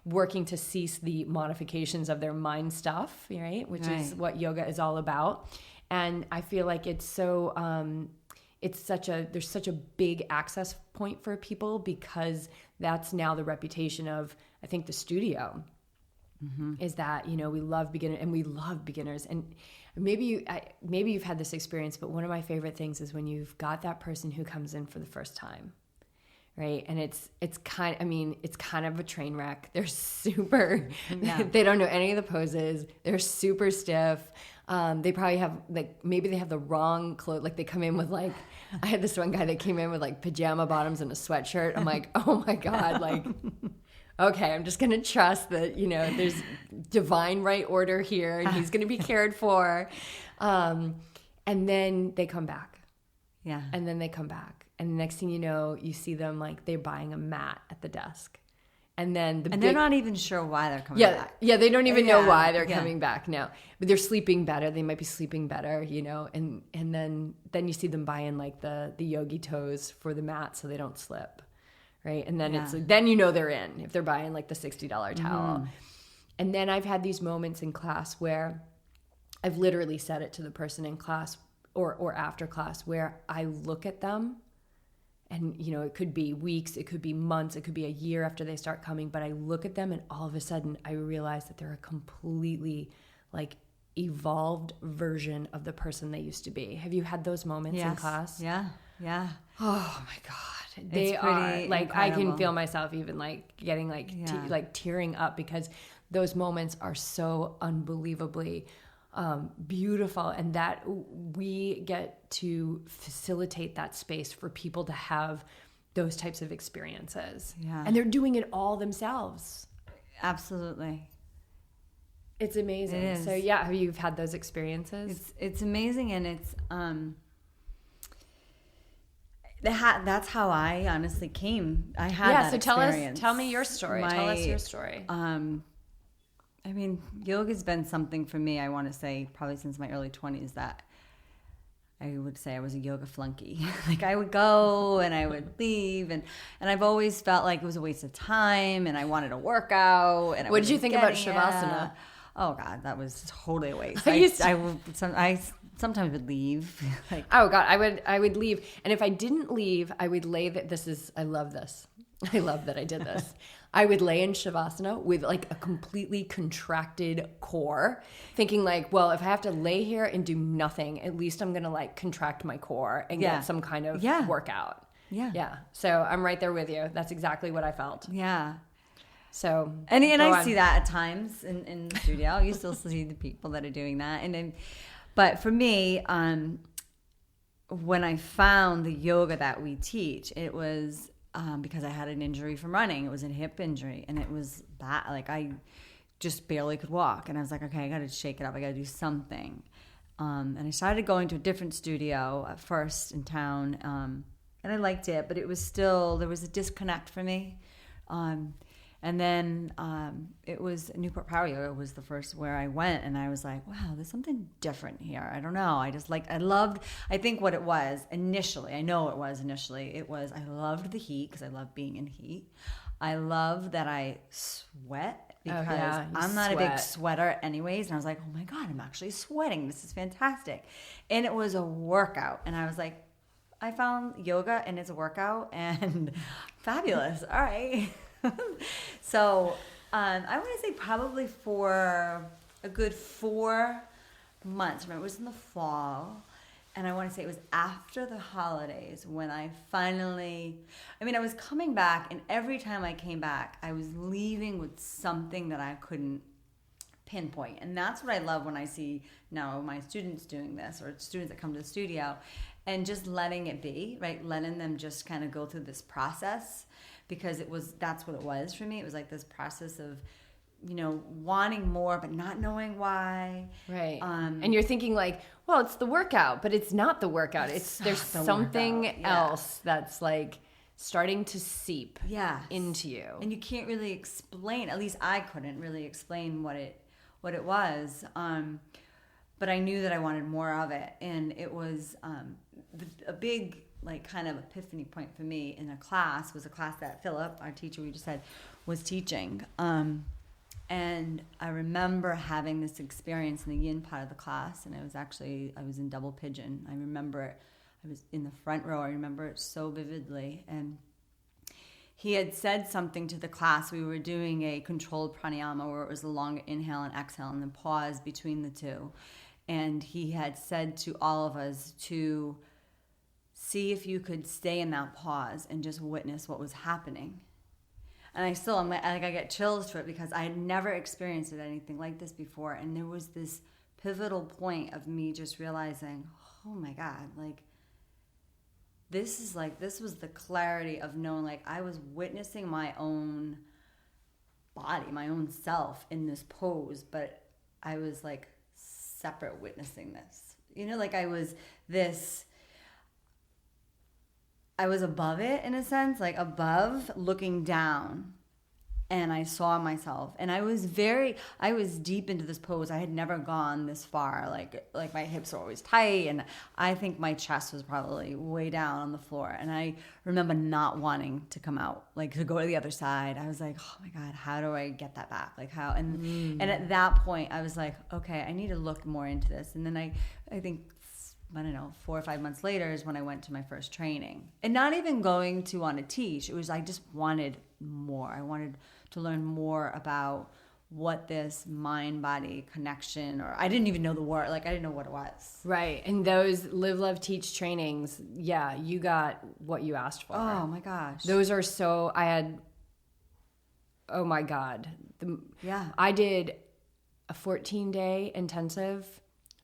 working to cease the modifications of their mind stuff, right? Which is what yoga is all about. And I feel like it's so, there's such a big access point for people because that's now the reputation of, I think, the studio. Is that, we love beginners. And maybe you've had this experience, but one of my favorite things is when you've got that person who comes in for the first time, right? And it's kind of a train wreck. They're super, they don't know any of the poses. They're super stiff. They probably have maybe they have the wrong clothes. Like they come in with I had this one guy that came in with pajama bottoms and a sweatshirt. I'm like, oh my God, okay, I'm just going to trust that, there's divine right order here and he's going to be cared for. And then they come back. Yeah. And then they come back. And the next thing you know, you see them they're buying a mat at the desk. And then they're not even sure why they're coming back. Yeah, they don't even know why they're coming back now. But they're sleeping better. They might be sleeping better, and then you see them buying the yogi toes for the mat so they don't slip. Right. And then then they're in if they're buying the $60 towel. And then I've had these moments in class where I've literally said it to the person in class or after class where I look at them and, it could be weeks, it could be months, it could be a year after they start coming. But I look at them and all of a sudden I realize that they're a completely evolved version of the person they used to be. Have you had those moments in class? Yeah. Yeah. Oh my God. They are incredible. I can feel myself even getting tearing up because those moments are so unbelievably beautiful, and that we get to facilitate that space for people to have those types of experiences. Yeah. And they're doing it all themselves. Absolutely. It's amazing. It is. So yeah, have you had those experiences? It's amazing, and it's that's how I honestly came. I had that experience. Tell me your story. Tell us your story. Yoga's been something for me, I want to say, probably since my early 20s that I would say I was a yoga flunky. I would go and I would leave, and I've always felt like it was a waste of time, and I wanted to work out. And what did you think about Shavasana? Oh God, that was totally a waste. I sometimes would leave. Oh God, I would leave, and if I didn't leave, I would lay I love this. I love that I did this. I would lay in Shavasana with a completely contracted core, thinking well, if I have to lay here and do nothing, at least I'm gonna contract my core and get some kind of workout. Yeah. Yeah. So I'm right there with you. That's exactly what I felt. Yeah. So and I see that at times in the studio. You still see the people that are doing that, but for me, when I found the yoga that we teach, it was because I had an injury from running. It was a hip injury, and it was bad. I just barely could walk, and I was like, okay, I got to shake it up. I got to do something. And I started going to a different studio at first in town, and I liked it, but it was still, there was a disconnect for me. And then it was Newport Power Yoga was the first where I went, and I was like, wow, there's something different here. I don't know. I think what it was initially, I loved the heat because I love being in heat. I love that I sweat because I'm not a big sweater anyways. And I was like, oh my God, I'm actually sweating. This is fantastic. And it was a workout. And I was like, I found yoga and it's a workout and fabulous. All right. So I want to say probably for a good 4 months. Remember, it was in the fall, and I want to say it was after the holidays when I finally, I was coming back, and every time I came back, I was leaving with something that I couldn't pinpoint. And that's what I love when I see now my students doing this, or students that come to the studio, and just letting it be, right? Letting them just kind of go through this process. Because that's what it was for me. It was this process of, wanting more, but not knowing why. Right. And you're thinking well, it's the workout, but it's not the workout. There's something else that's starting to seep into you. And you can't really explain, at least I couldn't really explain what it was. But I knew that I wanted more of it. And it was a big, like, kind of epiphany point for me in a class that Philip, our teacher we just had, was teaching. And I remember having this experience in the yin part of the class, and I was in double pigeon. I remember it. I was in the front row. I remember it so vividly. And he had said something to the class. We were doing a controlled pranayama where it was a long inhale and exhale and then pause between the two. And he had said to all of us to see if you could stay in that pause and just witness what was happening. And I get chills for it because I had never experienced anything like this before. And there was this pivotal point of me just realizing, oh my God, like, this was the clarity of knowing, like, I was witnessing my own body, my own self in this pose, but I was like separate witnessing this. You know, like I was above it in a sense, like above looking down. And I saw myself, and I was deep into this pose. I had never gone this far. Like my hips were always tight, and I think my chest was probably way down on the floor. And I remember not wanting to come out, like to go to the other side. I was like, oh my God, how do I get that back? Like how? And at that point, I was like, okay, I need to look more into this. And then I think, I don't know, 4 or 5 months later is when I went to my first training. And not even going to want to teach. It was, I just wanted more. I wanted to learn more about what this mind-body connection, or I didn't even know the word, like I didn't know what it was. Right. And those Live, Love, Teach trainings, yeah, you got what you asked for. Oh my gosh. Those are so, oh my God. I did a 14-day intensive,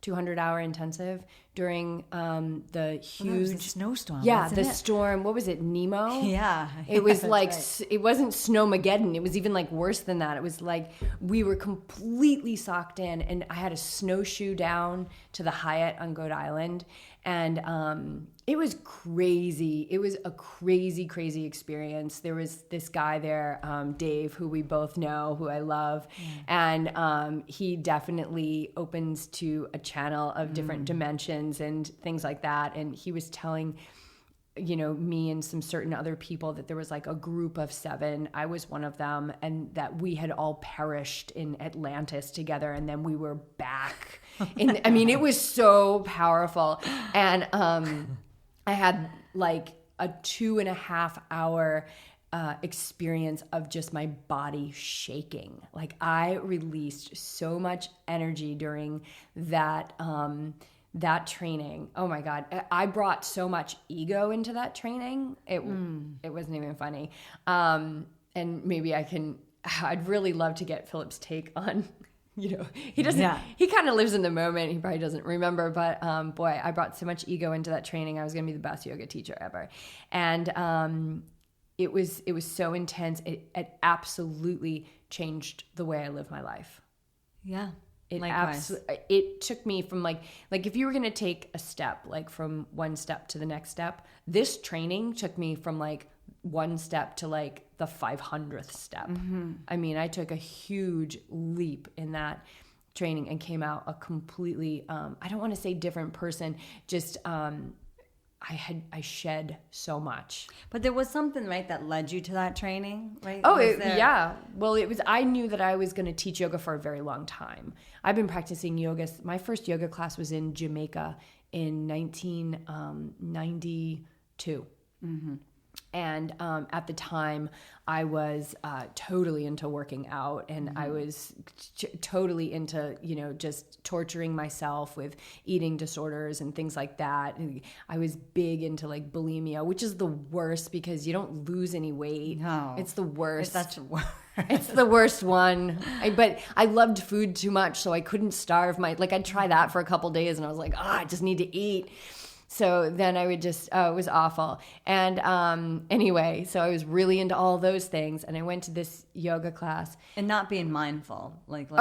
200-hour intensive during the huge... Well, it was a snowstorm. Yeah, the storm. What was it, Nemo? Yeah. It was like, right. It wasn't Snowmageddon. It was even like worse than that. It was like we were completely socked in, and I had a snowshoe down to the Hyatt on Goat Island, and it was crazy. It was a crazy, crazy experience. There was this guy there, Dave, who we both know, who I love, and he definitely opens to a channel of different dimensions and things like that. And he was telling, me and some certain other people that there was like a group of 7. I was one of them, and that we had all perished in Atlantis together, and then we were back. It was so powerful. And I had like a 2.5 hour experience of just my body shaking. Like I released so much energy during that training. Oh my God. I brought so much ego into that training. It wasn't even funny. And maybe I'd really love to get Philip's take on, he doesn't, he kind of lives in the moment. He probably doesn't remember, but boy, I brought so much ego into that training. I was going to be the best yoga teacher ever. And it was so intense. It absolutely changed the way I live my life. Yeah. It took me from like if you were going to take a step, like from one step to the next step, this training took me from like one step to like the 500th step. Mm-hmm. I took a huge leap in that training and came out a completely, I don't want to say different person, just, I shed so much. But there was something, right, that led you to that training, right? Oh, yeah. Well, I knew that I was going to teach yoga for a very long time. I've been practicing yoga. My first yoga class was in Jamaica in 1992. Mm-hmm. And at the time, I was totally into working out, and I was totally into, just torturing myself with eating disorders and things like that. And I was big into like bulimia, which is the worst because you don't lose any weight. No. It's the worst. That's worse. It's the worst one. But I loved food too much, so I couldn't starve I'd try that for a couple days, and I was like, I just need to eat. So then I would just, it was awful. And anyway, so I was really into all those things. And I went to this yoga class. And not being mindful. Like, In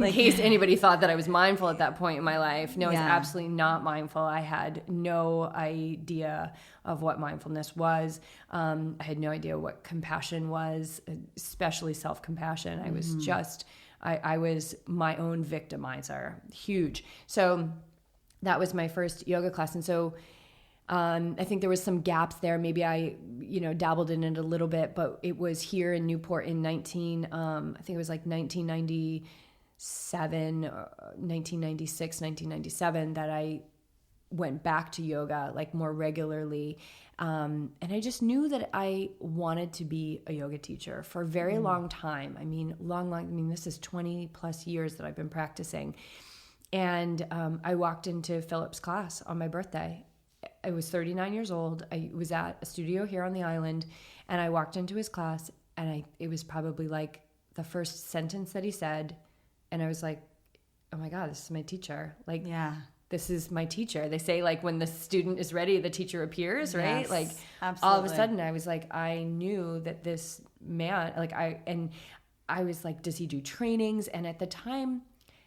case anybody thought that I was mindful at that point in my life. No, I was absolutely not mindful. I had no idea of what mindfulness was. I had no idea what compassion was, especially self-compassion. I was just... I was my own victimizer, huge. So that was my first yoga class. And so I think there was some gaps there. Maybe I, dabbled in it a little bit, but it was here in Newport in 1997, 1996, 1997 that I went back to yoga like more regularly. And I just knew that I wanted to be a yoga teacher for a very long time. I mean, this is 20 plus years that I've been practicing. And I walked into Philip's class on my birthday. I was 39 years old. I was at a studio here on the island, and I walked into his class, and it was probably like the first sentence that he said. And I was like, oh my God, this is my teacher. Like, yeah. This is my teacher. They say like when the student is ready, the teacher appears, right? Yes, like absolutely. All of a sudden I was like, I knew that this man, I was like, does he do trainings? And at the time,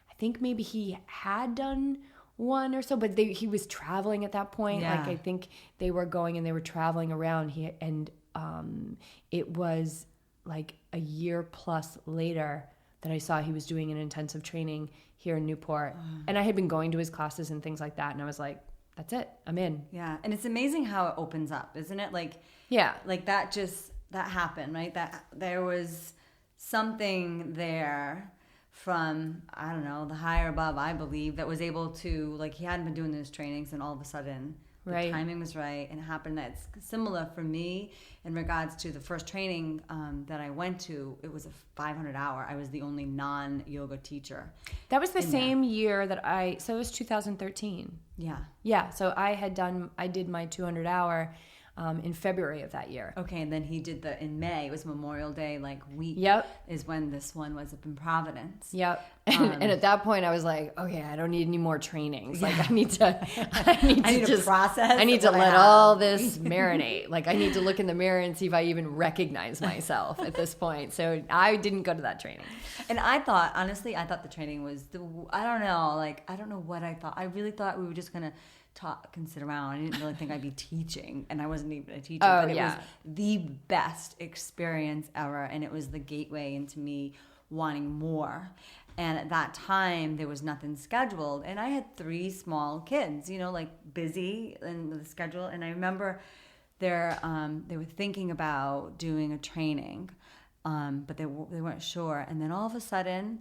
I think maybe he had done one or so, but he was traveling at that point. Yeah. Like I think they were going and they were traveling around. It was like a year plus later that I saw he was doing an intensive training here in Newport. And I had been going to his classes and things like that. And I was like, that's it. I'm in. Yeah. And it's amazing how it opens up, isn't it? Like, yeah, like that happened, right? That there was something there from, I don't know, the higher above, I believe, that was able to, like, he hadn't been doing those trainings, and all of a sudden the timing was right, and it happened. That's similar for me in regards to the first training that I went to. It was a 500-hour. I was the only non-yoga teacher. That was the same year that so it was 2013. Yeah. Yeah, so I did my 200-hour in February of that year. Okay, and then he did in May. It was Memorial Day, week. Yep. Is when this one was up in Providence. Yep. And at that point, I was like, okay, I don't need any more trainings. Like, I need to process. I need to let all this marinate. Like, I need to look in the mirror and see if I even recognize myself at this point. So I didn't go to that training. And honestly, I thought the training was I don't know what I thought. I really thought we were just gonna talk and sit around. I didn't really think I'd be teaching, and I wasn't even a teacher, but it was the best experience ever, and it was the gateway into me wanting more. And at that time, there was nothing scheduled, and I had 3 small kids, busy in the schedule. And I remember they were thinking about doing a training, but they weren't sure. And then all of a sudden,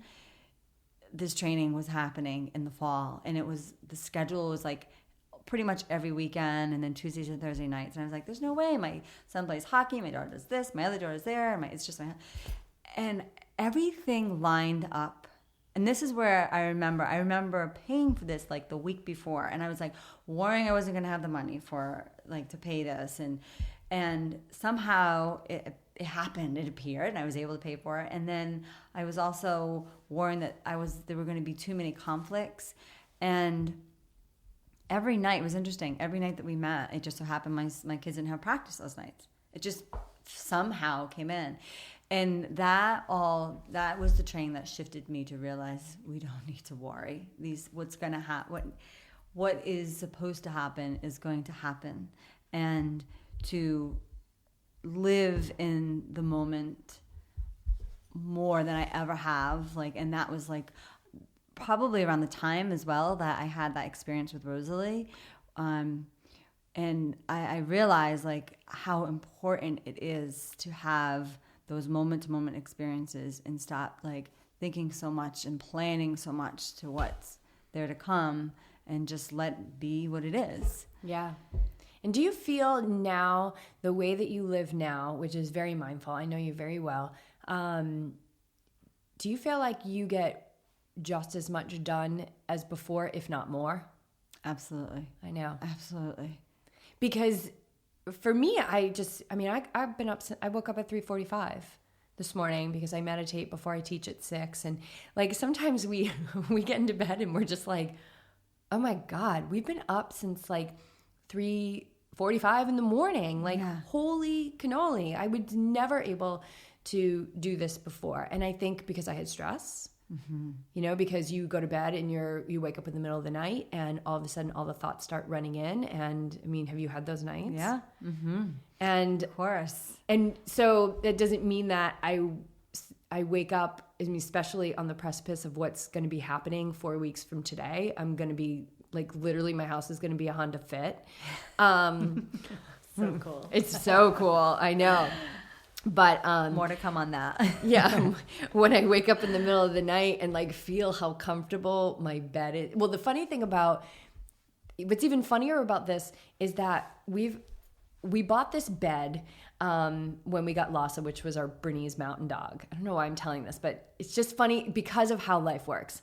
this training was happening in the fall, and the schedule was like pretty much every weekend, and then Tuesdays and Thursday nights. And I was like, there's no way. My son plays hockey, my daughter does this, my other daughter's there, and everything lined up. And this is where I remember paying for this like the week before, and I was like worrying I wasn't going to have the money for to pay this, and somehow it happened. It appeared, and I was able to pay for it. And then I was also worrying that there were going to be too many conflicts. And every night, it was interesting. Every night that we met, it just so happened my kids didn't have practice those nights. It just somehow came in. And that was the training that shifted me to realize we don't need to worry. What's going to happen, what is supposed to happen is going to happen. And to live in the moment more than I ever have. And that was probably around the time as well that I had that experience with Rosalie. And I realized how important it is to have those moment-to-moment experiences and stop thinking so much and planning so much to what's there to come, and just let it be what it is. Yeah. And do you feel now, the way that you live now, which is very mindful, I know you very well, do you feel like you get just as much done as before, if not more? Absolutely. I know. Absolutely. Because for me, I've been up since I woke up at 3:45 this morning because I meditate before I teach at 6. And sometimes we get into bed and we're just like, oh my God, we've been up since like 3:45 in the morning. Like, holy cannoli. I was never able to do this before. And I think because I had stress, because you go to bed and you wake up in the middle of the night and all of a sudden all the thoughts start running in. And I mean, have you had those nights? Yeah. And of course. And so that doesn't mean that I wake up, I mean, especially on the precipice of what's going to be happening 4 weeks from today. I'm going to be like, literally my house is going to be a Honda Fit. So cool. It's so cool. I know. But more to come on that. Yeah. When I wake up in the middle of the night and like feel how comfortable my bed is. Well, the funny thing about what's even funnier about this is that we bought this bed when we got Lhasa, which was our Bernese mountain dog. I don't know why I'm telling this, but it's just funny because of how life works.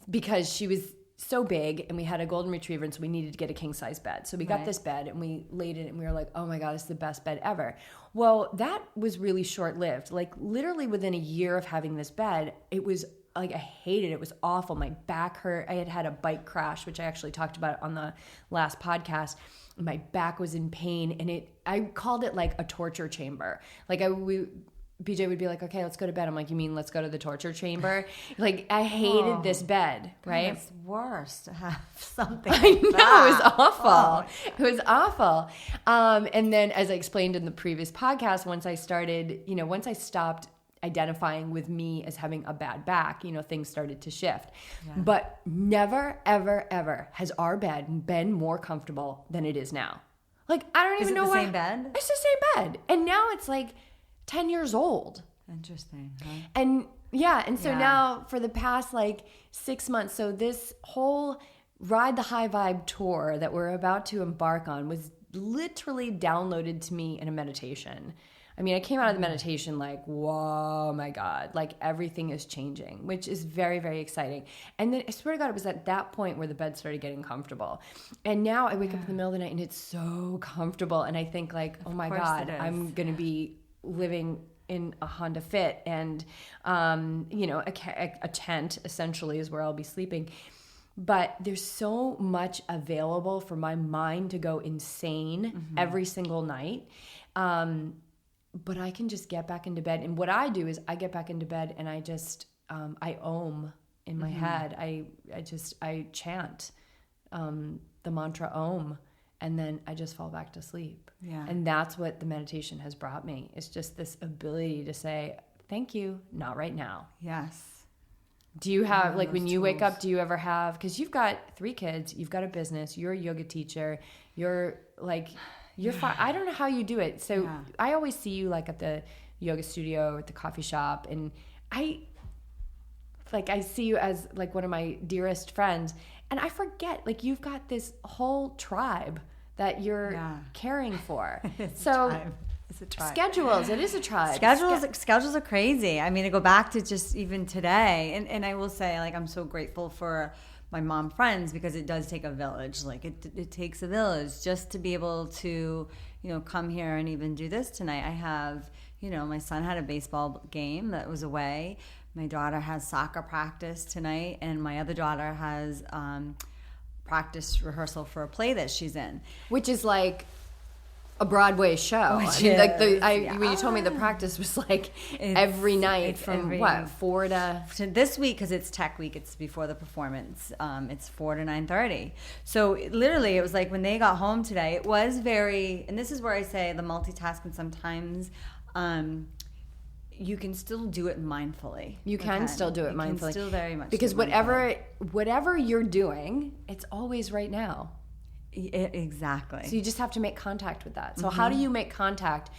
Because she was so big and we had a golden retriever, and so we needed to get a king size bed. So we got this bed and we laid it and we were like, oh my God, it's the best bed ever. Well, that was really short lived. Like literally within a year of having this bed, it was like, I hated it. It was awful. My back hurt. I had a bike crash, which I actually talked about on the last podcast. My back was in pain, and I called it like a torture chamber. Like BJ would be like, okay, let's go to bed. I'm like, you mean let's go to the torture chamber? Like, I hated this bed, right? It's worse to have something like I know, that. it was awful. It was awful. And then, as I explained in the previous podcast, once I stopped identifying with me as having a bad back, things started to shift. Yeah. But never, ever, ever has our bed been more comfortable than it is now. Like, I don't even know why. Is it the same bed? It's the same bed. And now it's like 10 years old. Interesting. Huh? And so now for the past like 6 months, so this whole Ride the High Vibe tour that we're about to embark on was literally downloaded to me in a meditation. I mean, I came out of the meditation like, whoa, my God, like everything is changing, which is very, very exciting. And then I swear to God, it was at that point where the bed started getting comfortable. And now I wake up in the middle of the night and it's so comfortable. And I think like, oh my God, I'm going to be living in a Honda Fit and, a tent essentially is where I'll be sleeping. But there's so much available for my mind to go insane every single night. But I can just get back into bed. And what I do is I get back into bed and I just, I om in my head. I chant the mantra om, and then I just fall back to sleep. Yeah. And that's what the meditation has brought me. It's just this ability to say, thank you, not right now. Yes. Do you have, like when you wake up, do you ever have, because you've got 3 kids, you've got a business, you're a yoga teacher, you're like... You're fine. I don't know how you do it. So I always see you like at the yoga studio or at the coffee shop, and I see you as like one of my dearest friends, and I forget like you've got this whole tribe that you're caring for. It's a tribe. Schedules. It is a tribe. Schedules are crazy. I mean, to go back to just even today, and I will say like I'm so grateful for my mom friends, because it does take a village. Like it takes a village just to be able to, come here and even do this tonight. I have, my son had a baseball game that was away. My daughter has soccer practice tonight, and my other daughter has practice rehearsal for a play that she's in. Which is like a Broadway show. When you told me the practice was like every night from 4 to this week, because it's tech week, it's before the performance. It's 4 to 9:30. So literally, it was like when they got home today, it was very. And this is where I say the multitasking sometimes. You can still do it mindfully. You can still do it mindfully. Still very much because whatever you're doing, it's always right now. Exactly. So you just have to make contact with that. So how do you make contact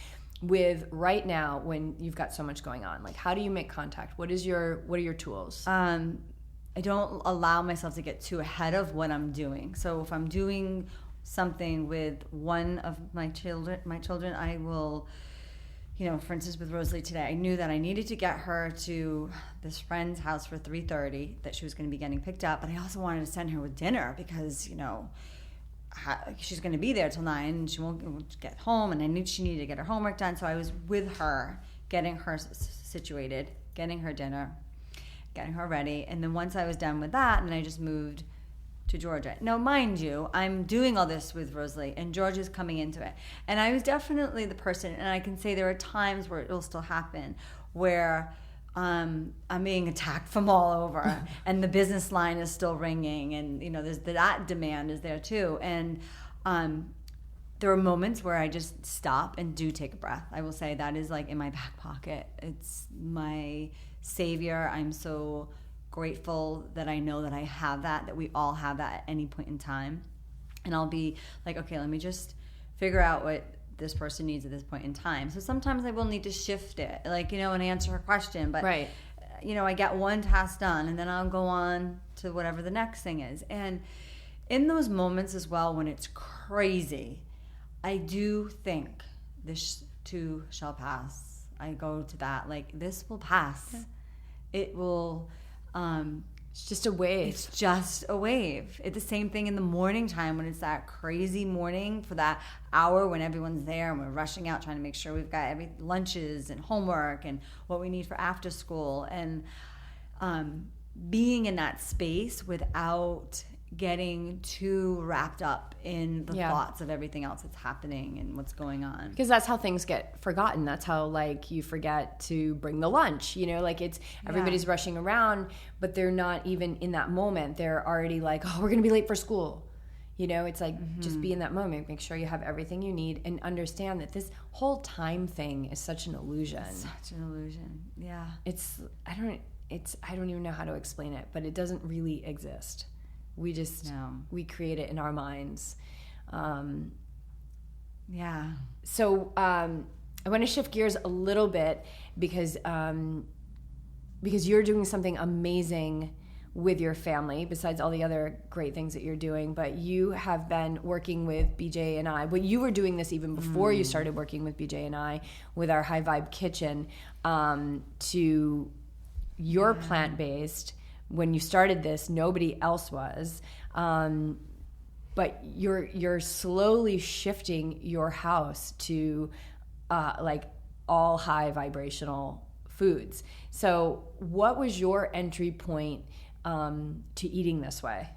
with right now when you've got so much going on? Like, how do you make contact? What are your tools? I don't allow myself to get too ahead of what I'm doing. So if I'm doing something with one of my children, I will, for instance, with Rosalie today, I knew that I needed to get her to this friend's house for 3:30, that she was going to be getting picked up. But I also wanted to send her with dinner because, she's going to be there till 9 and she won't get home, and I knew she needed to get her homework done. So I was with her, getting her situated, getting her dinner, getting her ready. And then once I was done with that, and I just moved to Georgia. Now, mind you, I'm doing all this with Rosalie, and Georgia's coming into it. And I was definitely the person, and I can say there are times where it'll still happen, where I'm being attacked from all over, and the business line is still ringing, and there's that demand is there too. And there are moments where I just stop and do take a breath. I will say that is like in my back pocket. It's my savior. I'm so grateful that I know that I have that we all have that at any point in time. And I'll be like, okay, let me just figure out what this person needs at this point in time. So sometimes I will need to shift it, and answer a question. But, right. I get one task done, and then I'll go on to whatever the next thing is. And in those moments as well, when it's crazy, I do think this too shall pass. I go to that, this will pass. Yeah. It will... it's just a wave. It's just a wave. It's the same thing in the morning time when it's that crazy morning for that hour when everyone's there and we're rushing out trying to make sure we've got lunches and homework and what we need for after school. And being in that space without getting too wrapped up in the thoughts of everything else that's happening and what's going on. Because that's how things get forgotten. That's how you forget to bring the lunch, it's everybody's rushing around, but they're not even in that moment. They're already like, oh, we're going to be late for school. It's like, just be in that moment, make sure you have everything you need, and understand that this whole time thing is such an illusion. It's such an illusion. Yeah. I don't even know how to explain it, but it doesn't really exist. We create it in our minds. So I want to shift gears a little bit because you're doing something amazing with your family besides all the other great things that you're doing. But you have been working with BJ and I. But you were doing this even before you started working with BJ and I with our High Vibe Kitchen to your plant-based. When you started this, nobody else was. But you're slowly shifting your house to all high vibrational foods. So what was your entry point to eating this way?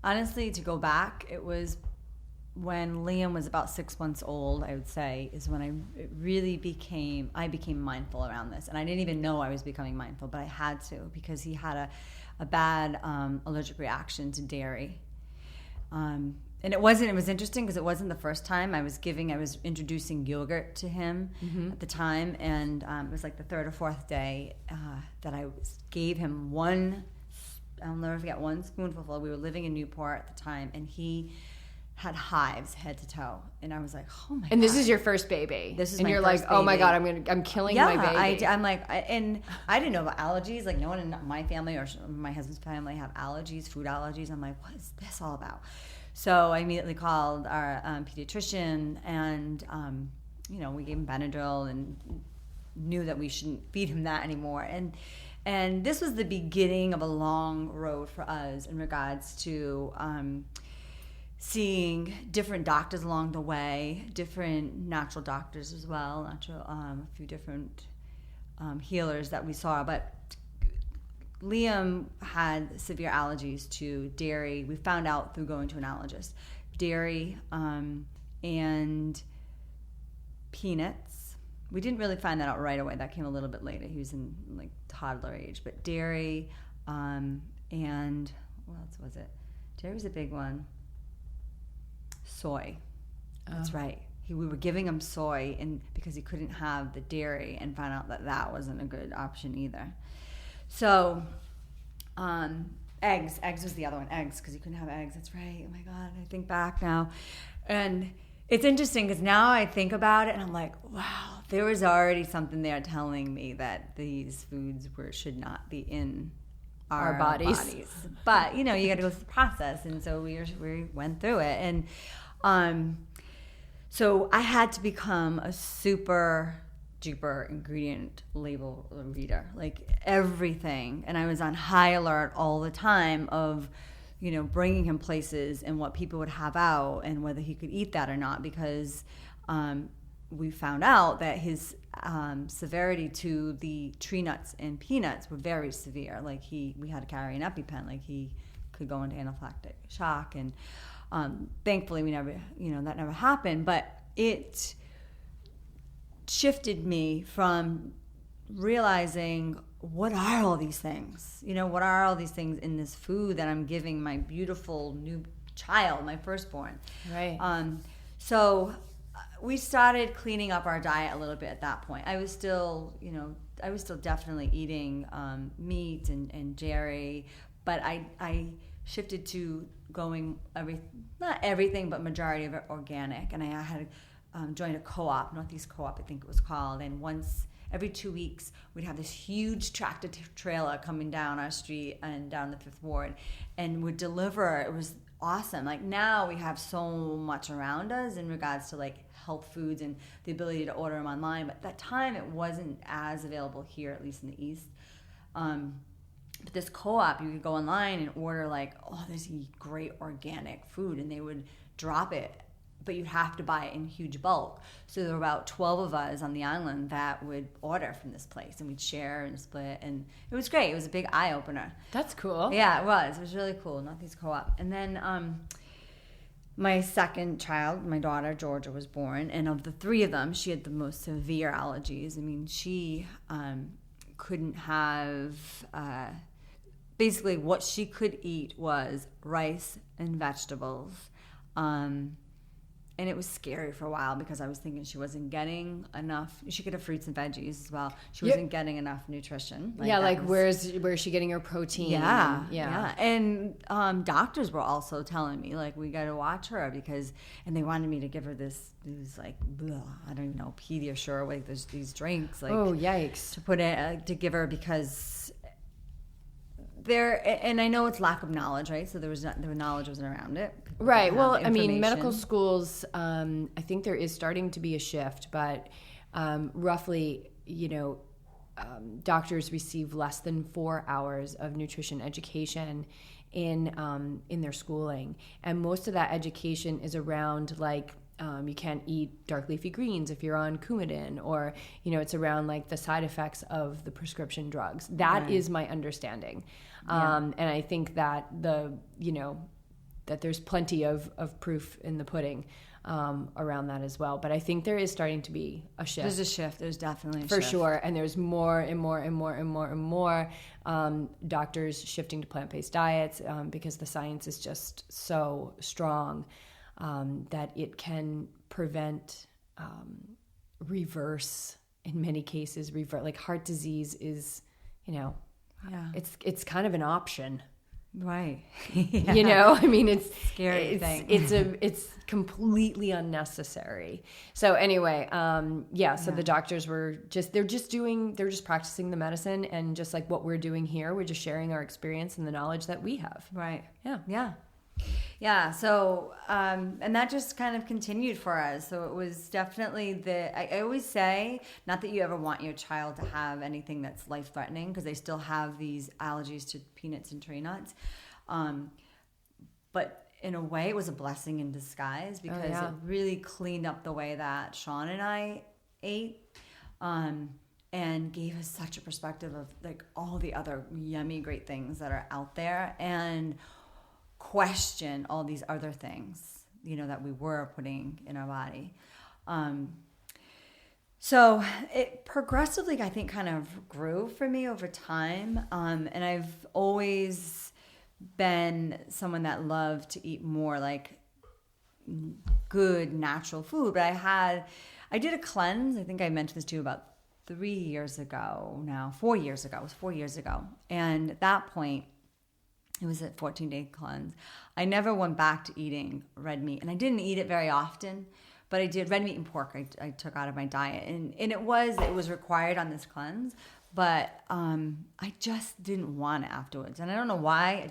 Honestly, to go back, it was when Liam was about 6 months old, I would say, is when I became mindful around this. And I didn't even know I was becoming mindful, but I had to, because he had a bad allergic reaction to dairy. And it was interesting because it wasn't the first time. I was introducing yogurt to him at the time. And it was like the third or fourth day that I gave him I'll never forget, one spoonful. We were living in Newport at the time, and he had hives head to toe, and I was like, "Oh my god!" And this is your first baby. This is and my you're first like, baby. "Oh my god, I'm killing my baby." I'm like, and I didn't know about allergies. Like, no one in my family or my husband's family have allergies, food allergies. I'm like, what is this all about? So I immediately called our pediatrician, and we gave him Benadryl, and knew that we shouldn't feed him that anymore. And this was the beginning of a long road for us in regards to seeing different doctors along the way, different natural doctors as well, a few different healers that we saw. But Liam had severe allergies to dairy. We found out through going to an allergist. Dairy and peanuts. We didn't really find that out right away. That came a little bit later. He was in toddler age. But dairy and what else was it? Dairy was a big one. Soy. That's right. We were giving him soy because he couldn't have the dairy, and found out that wasn't a good option either. So eggs. Eggs was the other one. Eggs, because he couldn't have eggs. That's right. Oh my God. I think back now. And it's interesting because now I think about it and I'm like, wow, there was already something there telling me that these foods should not be in our bodies. But, you got to go through the process. And so we went through it. And so I had to become a super duper ingredient label reader, like everything. And I was on high alert all the time of, bringing him places and what people would have out and whether he could eat that or not, because we found out that his severity to the tree nuts and peanuts were very severe. Like we had to carry an EpiPen. Like he could go into anaphylactic shock, and thankfully that never happened. But it shifted me from realizing, what are all these things? What are all these things in this food that I'm giving my beautiful new child, my firstborn? Right. So we started cleaning up our diet a little bit at that point. I was still definitely eating meat and dairy, but I shifted to going not everything, but majority of it organic. And I had joined a co-op, Northeast Co-op, I think it was called. And once every 2 weeks, we'd have this huge tractor trailer coming down our street and down the 5th Ward, and would deliver. It was awesome. Like now we have so much around us in regards to like health foods and the ability to order them online. But at that time, it wasn't as available here, at least in the East. But this co-op, you could go online and order like, this great organic food, and they would drop it, but you'd have to buy it in huge bulk. So there were about 12 of us on the island that would order from this place, and we'd share and split, and it was great. It was a big eye-opener. That's cool. Yeah, it was. It was really cool, Northeast Co-op. And then my second child, my daughter, Georgia, was born, and of the 3 of them, she had the most severe allergies. I mean, she couldn't have... basically, what she could eat was rice and vegetables. And it was scary for a while because I was thinking she wasn't getting enough. She could have fruits and veggies as well. She wasn't getting enough nutrition. Where's she getting her protein? Yeah. And doctors were also telling me, like, we got to watch her and they wanted me to give her these like, I don't even know, Pediasure, like there's these drinks. Like, oh, yikes. To put it, to give her because... and I know it's lack of knowledge, right? So the knowledge wasn't around it. Right. Well, I mean, medical schools, I think there is starting to be a shift, but roughly, doctors receive less than 4 hours of nutrition education in their schooling, and most of that education is around like. You can't eat dark leafy greens if you're on Coumadin, or it's around like the side effects of the prescription drugs. That is my understanding, and I think that that there's plenty of proof in the pudding around that as well. But I think there is starting to be a shift. There's a shift. There's definitely a shift. For sure, and there's more and more and more and more and more doctors shifting to plant-based diets because the science is just so strong. That it can prevent, reverse, in many cases, like heart disease is, it's kind of an option. Right. I mean, it's scary thing. It's completely unnecessary. So anyway, so the doctors were they're just practicing the medicine, and just like what we're doing here, we're just sharing our experience and the knowledge that we have. Right. Yeah. Yeah, so, and that just kind of continued for us. So it was definitely I always say, not that you ever want your child to have anything that's life-threatening, because they still have these allergies to peanuts and tree nuts. But in a way, it was a blessing in disguise, because it really cleaned up the way that Sean and I ate, and gave us such a perspective of like all the other yummy, great things that are out there, and question all these other things, that we were putting in our body. So it progressively, I think, kind of grew for me over time. And I've always been someone that loved to eat more like good natural food. But I did a cleanse. I think I mentioned this to you about 3 years ago now, 4 years ago. It was 4 years ago. And at that point, it was a 14-day cleanse. I never went back to eating red meat. And I didn't eat it very often, but I did. Red meat and pork I took out of my diet. And it was required on this cleanse, but I just didn't want it afterwards. And I don't know why. I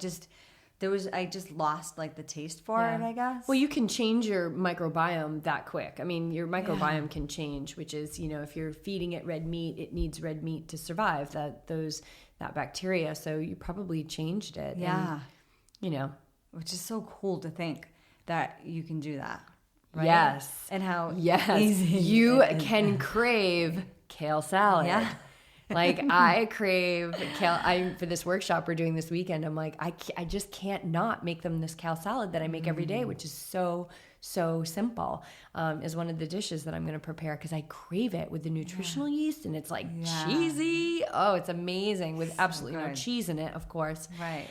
just lost like the taste for it, I guess. Well, you can change your microbiome that quick. I mean, your microbiome can change, which is, if you're feeding it red meat, it needs red meat to survive that bacteria. So you probably changed it. Yeah. And, which is so cool to think that you can do that. right? Yes. And how yes. easy You it is. can crave kale salad. Yeah. Like I crave kale. For this workshop we're doing this weekend, I'm like, I just can't not make them this kale salad that I make every day, which is so simple, is one of the dishes that I'm going to prepare because I crave it with the nutritional yeast, and it's like cheesy. Oh, it's amazing with absolutely no cheese in it, of course. Right.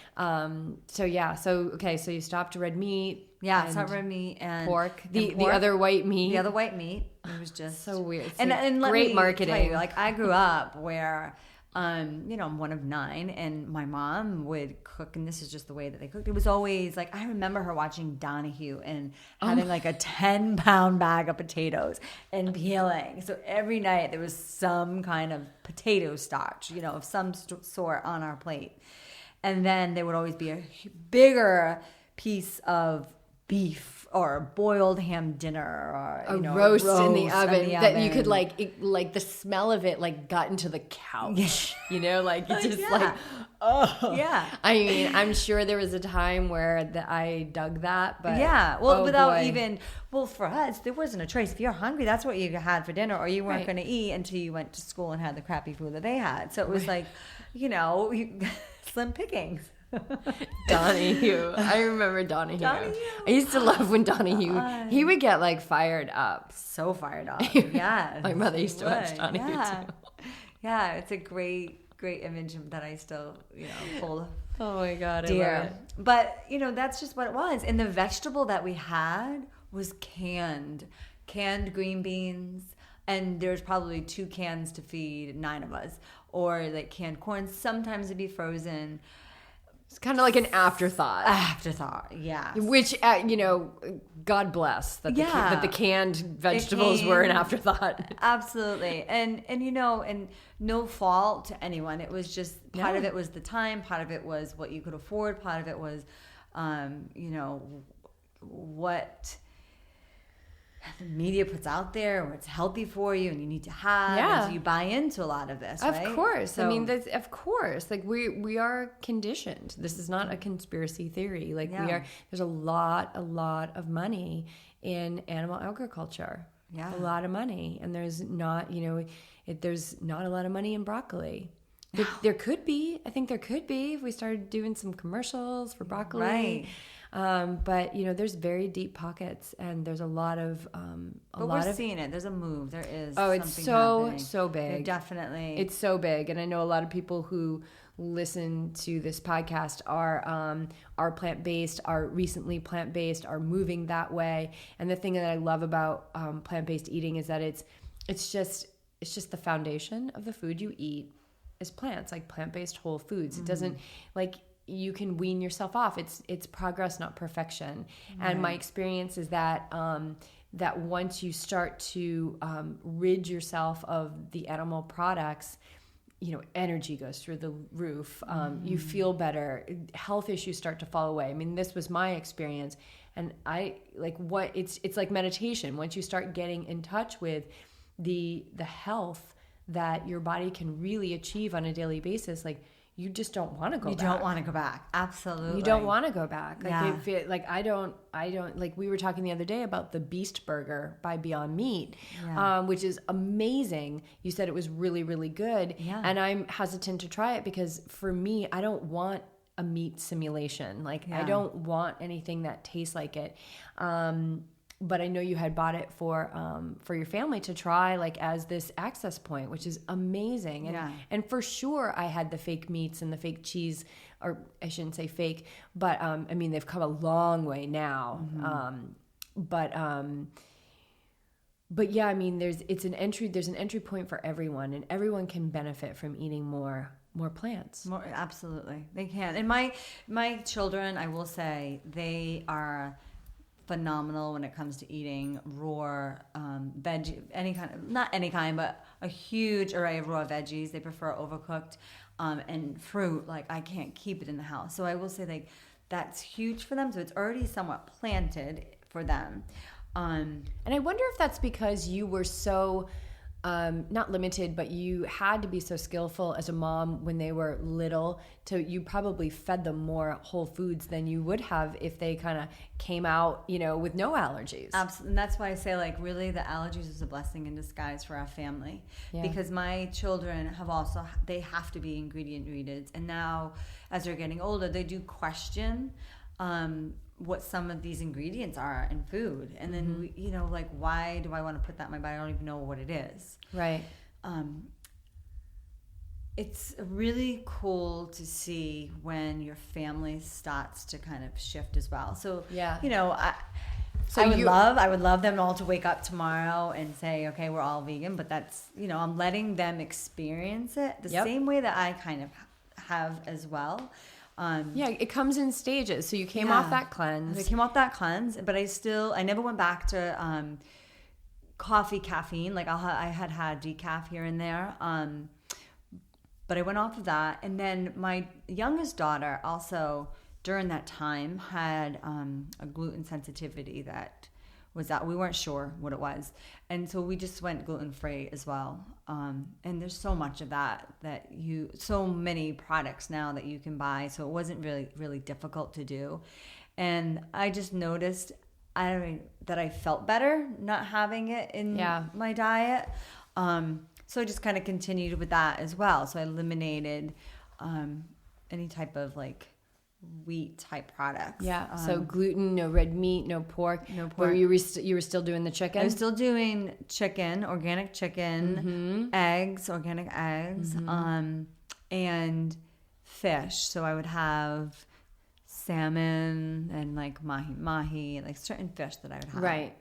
So you stopped red meat. Yeah, it's not red meat and pork. The other white meat. The other white meat. It was just so weird. It's and great marketing. Tell you, like I grew up where, I'm one of 9, and my mom would cook, and this is just the way that they cooked. It was always like I remember her watching Donahue and having like a 10-pound bag of potatoes and peeling. So every night there was some kind of potato starch, of some sort on our plate, and then there would always be a bigger piece of beef or boiled ham dinner or a roast in the oven that you could like the smell of it like got into the couch. Like you just like oh yeah. I mean, I'm sure there was a time where I dug that, but for us there wasn't a choice. If you're hungry, that's what you had for dinner, or you weren't going to eat until you went to school and had the crappy food that they had. So it was like, slim pickings. Donahue. I remember Donahue. I used to love when Donahue, he would get like fired up. So fired up. Yeah. My mother used to watch Donahue too. Yeah, it's a great image that I still, hold. Oh my God, dear. I love it. But, that's just what it was. And the vegetable that we had was canned green beans. And there's probably 2 cans to feed 9 of us. Or like canned corn. Sometimes it'd be frozen. It's kind of like an afterthought. Yeah. Which, God bless that the canned vegetables were an afterthought. Absolutely. And no fault to anyone. It was just part of it was the time, part of it was what you could afford, part of it was, what the media puts out there, or it's healthy for you and you need to have. And so you buy into a lot of this, right? Of course. So, I mean, of course. Like we are conditioned. This is not a conspiracy theory. Like there's a lot of money in animal agriculture. Yeah. A lot of money. And there's not, there's not a lot of money in broccoli. There could be. I think there could be if we started doing some commercials for broccoli. Right. But there's very deep pockets, and there's a lot of we're seeing it. There's a move. There is. Oh, it's so big. It definitely. It's so big, and I know a lot of people who listen to this podcast are plant-based, are recently plant-based, are moving that way. And the thing that I love about plant-based eating is that it's just the foundation of the food you eat is plants, like plant-based whole foods. It doesn't like. You can wean yourself off. It's progress, not perfection. Right. And my experience is that that once you start to rid yourself of the animal products, energy goes through the roof. You feel better. Health issues start to fall away. I mean, this was my experience, and it's like meditation. Once you start getting in touch with the health that your body can really achieve on a daily basis, like. You just don't want to go back. You don't want to go back. Absolutely. You don't want to go back. Like, I don't, like we were talking the other day about the Beast Burger by Beyond Meat, which is amazing. You said it was really, really good. Yeah. And I'm hesitant to try it because for me, I don't want a meat simulation. I don't want anything that tastes like it. But I know you had bought it for your family to try, as this access point, which is amazing. And for sure, I had the fake meats and the fake cheese, or I shouldn't say fake, but I mean they've come a long way now. Mm-hmm. But yeah, I mean there's an entry point for everyone, and everyone can benefit from eating more plants. Absolutely, they can. And my children, I will say, they are phenomenal when it comes to eating raw veg, not any kind, but a huge array of raw veggies. They prefer overcooked, and fruit. I can't keep it in the house, so I will say that's huge for them. So it's already somewhat planted for them. And I wonder if that's because you were so not limited, but you had to be so skillful as a mom when they were little you probably fed them more whole foods than you would have if they kind of came out, with no allergies. Absolutely. And that's why I say, like, really the allergies is a blessing in disguise for our family, because my children they have to be ingredient readers. And now as they're getting older, they do question, what some of these ingredients are in food. And then we, like, why do I want to put that in my body? I don't even know what it is. Right. It's really cool to see when your family starts to kind of shift as well. So, I would love them all to wake up tomorrow and say, okay, we're all vegan, but that's, I'm letting them experience it the same way that I kind of have as well. It comes in stages. So you came off that cleanse. I came off that cleanse, but I never went back to caffeine. Like I had decaf here and there. But I went off of that. And then my youngest daughter also, during that time, had a gluten sensitivity that we weren't sure what it was. And so we just went gluten-free as well. And there's so much of that so many products now that you can buy. So it wasn't really, really difficult to do. And I just noticed that I felt better not having it in my diet. So I just kind of continued with that as well. So I eliminated any type of like wheat type products. Yeah. So gluten, no red meat, no pork. No pork. Were you were still doing the chicken? I was still doing chicken, organic chicken, eggs, organic eggs, and fish. So I would have salmon and like mahi, like certain fish that I would have. Right.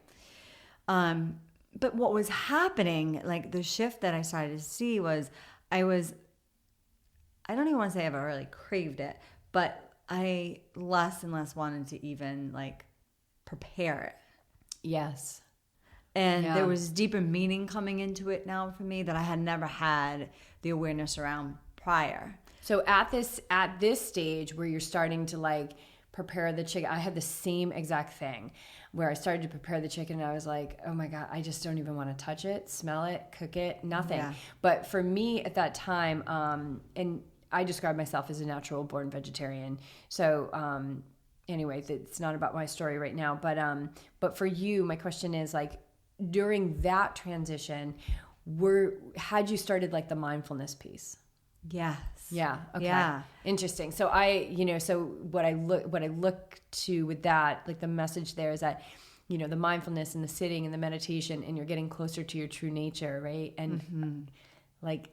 But what was happening, like the shift that I started to see was I don't even want to say I ever really craved it, but I less and less wanted to even like prepare it. Yes. And there was deeper meaning coming into it now for me that I had never had the awareness around prior. So at this stage where you're starting to like prepare the chicken, I had the same exact thing where I started to prepare the chicken and I was like, oh my God, I just don't even want to touch it, smell it, cook it, nothing. Yeah. But for me at that time, and I describe myself as a natural born vegetarian. So anyway, it's not about my story right now, but for you, my question is like, during that transition, had you started like the mindfulness piece? Yes. Yeah. Okay. Yeah. Interesting. So so what I look to with that, like the message there is that, the mindfulness and the sitting and the meditation, and you're getting closer to your true nature, right? And like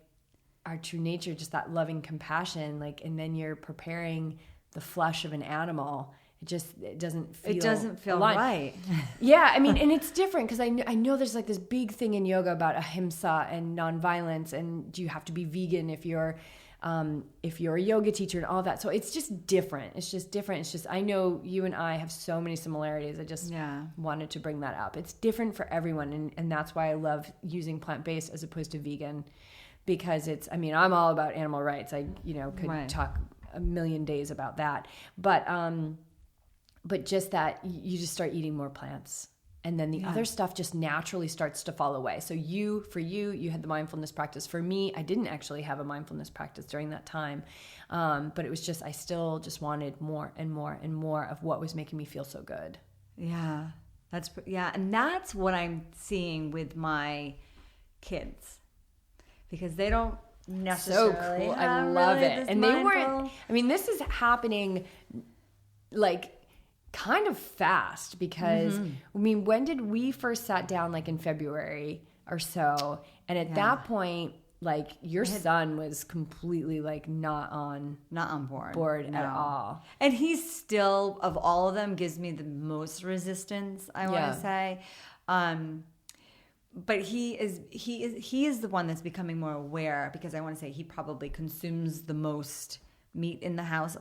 our true nature, just that loving compassion, like, and then you're preparing the flesh of an animal. It doesn't feel right. Yeah, I mean, and it's different because I know there's like this big thing in yoga about ahimsa and nonviolence, and do you have to be vegan if you're a yoga teacher and all that. So it's just different. It's just I know you and I have so many similarities. I just wanted to bring that up. It's different for everyone, and that's why I love using plant-based as opposed to vegan, because I'm all about animal rights. I could talk a million days about that, but just that you just start eating more plants, and then the other stuff just naturally starts to fall away. So for you had the mindfulness practice. For me, I didn't actually have a mindfulness practice during that time, but it was just I still just wanted more and more and more of what was making me feel so good. Yeah, and that's what I'm seeing with my kids, because they don't necessarily. So cool! I love it, and they weren't. I mean, this is happening like kind of fast, because when did we first sat down? Like in February or so, and at that point, like your son was completely like not on board at all. And he's still, of all of them, gives me the most resistance, I want to say. But he is the one that's becoming more aware, because I want to say he probably consumes the most meat in the house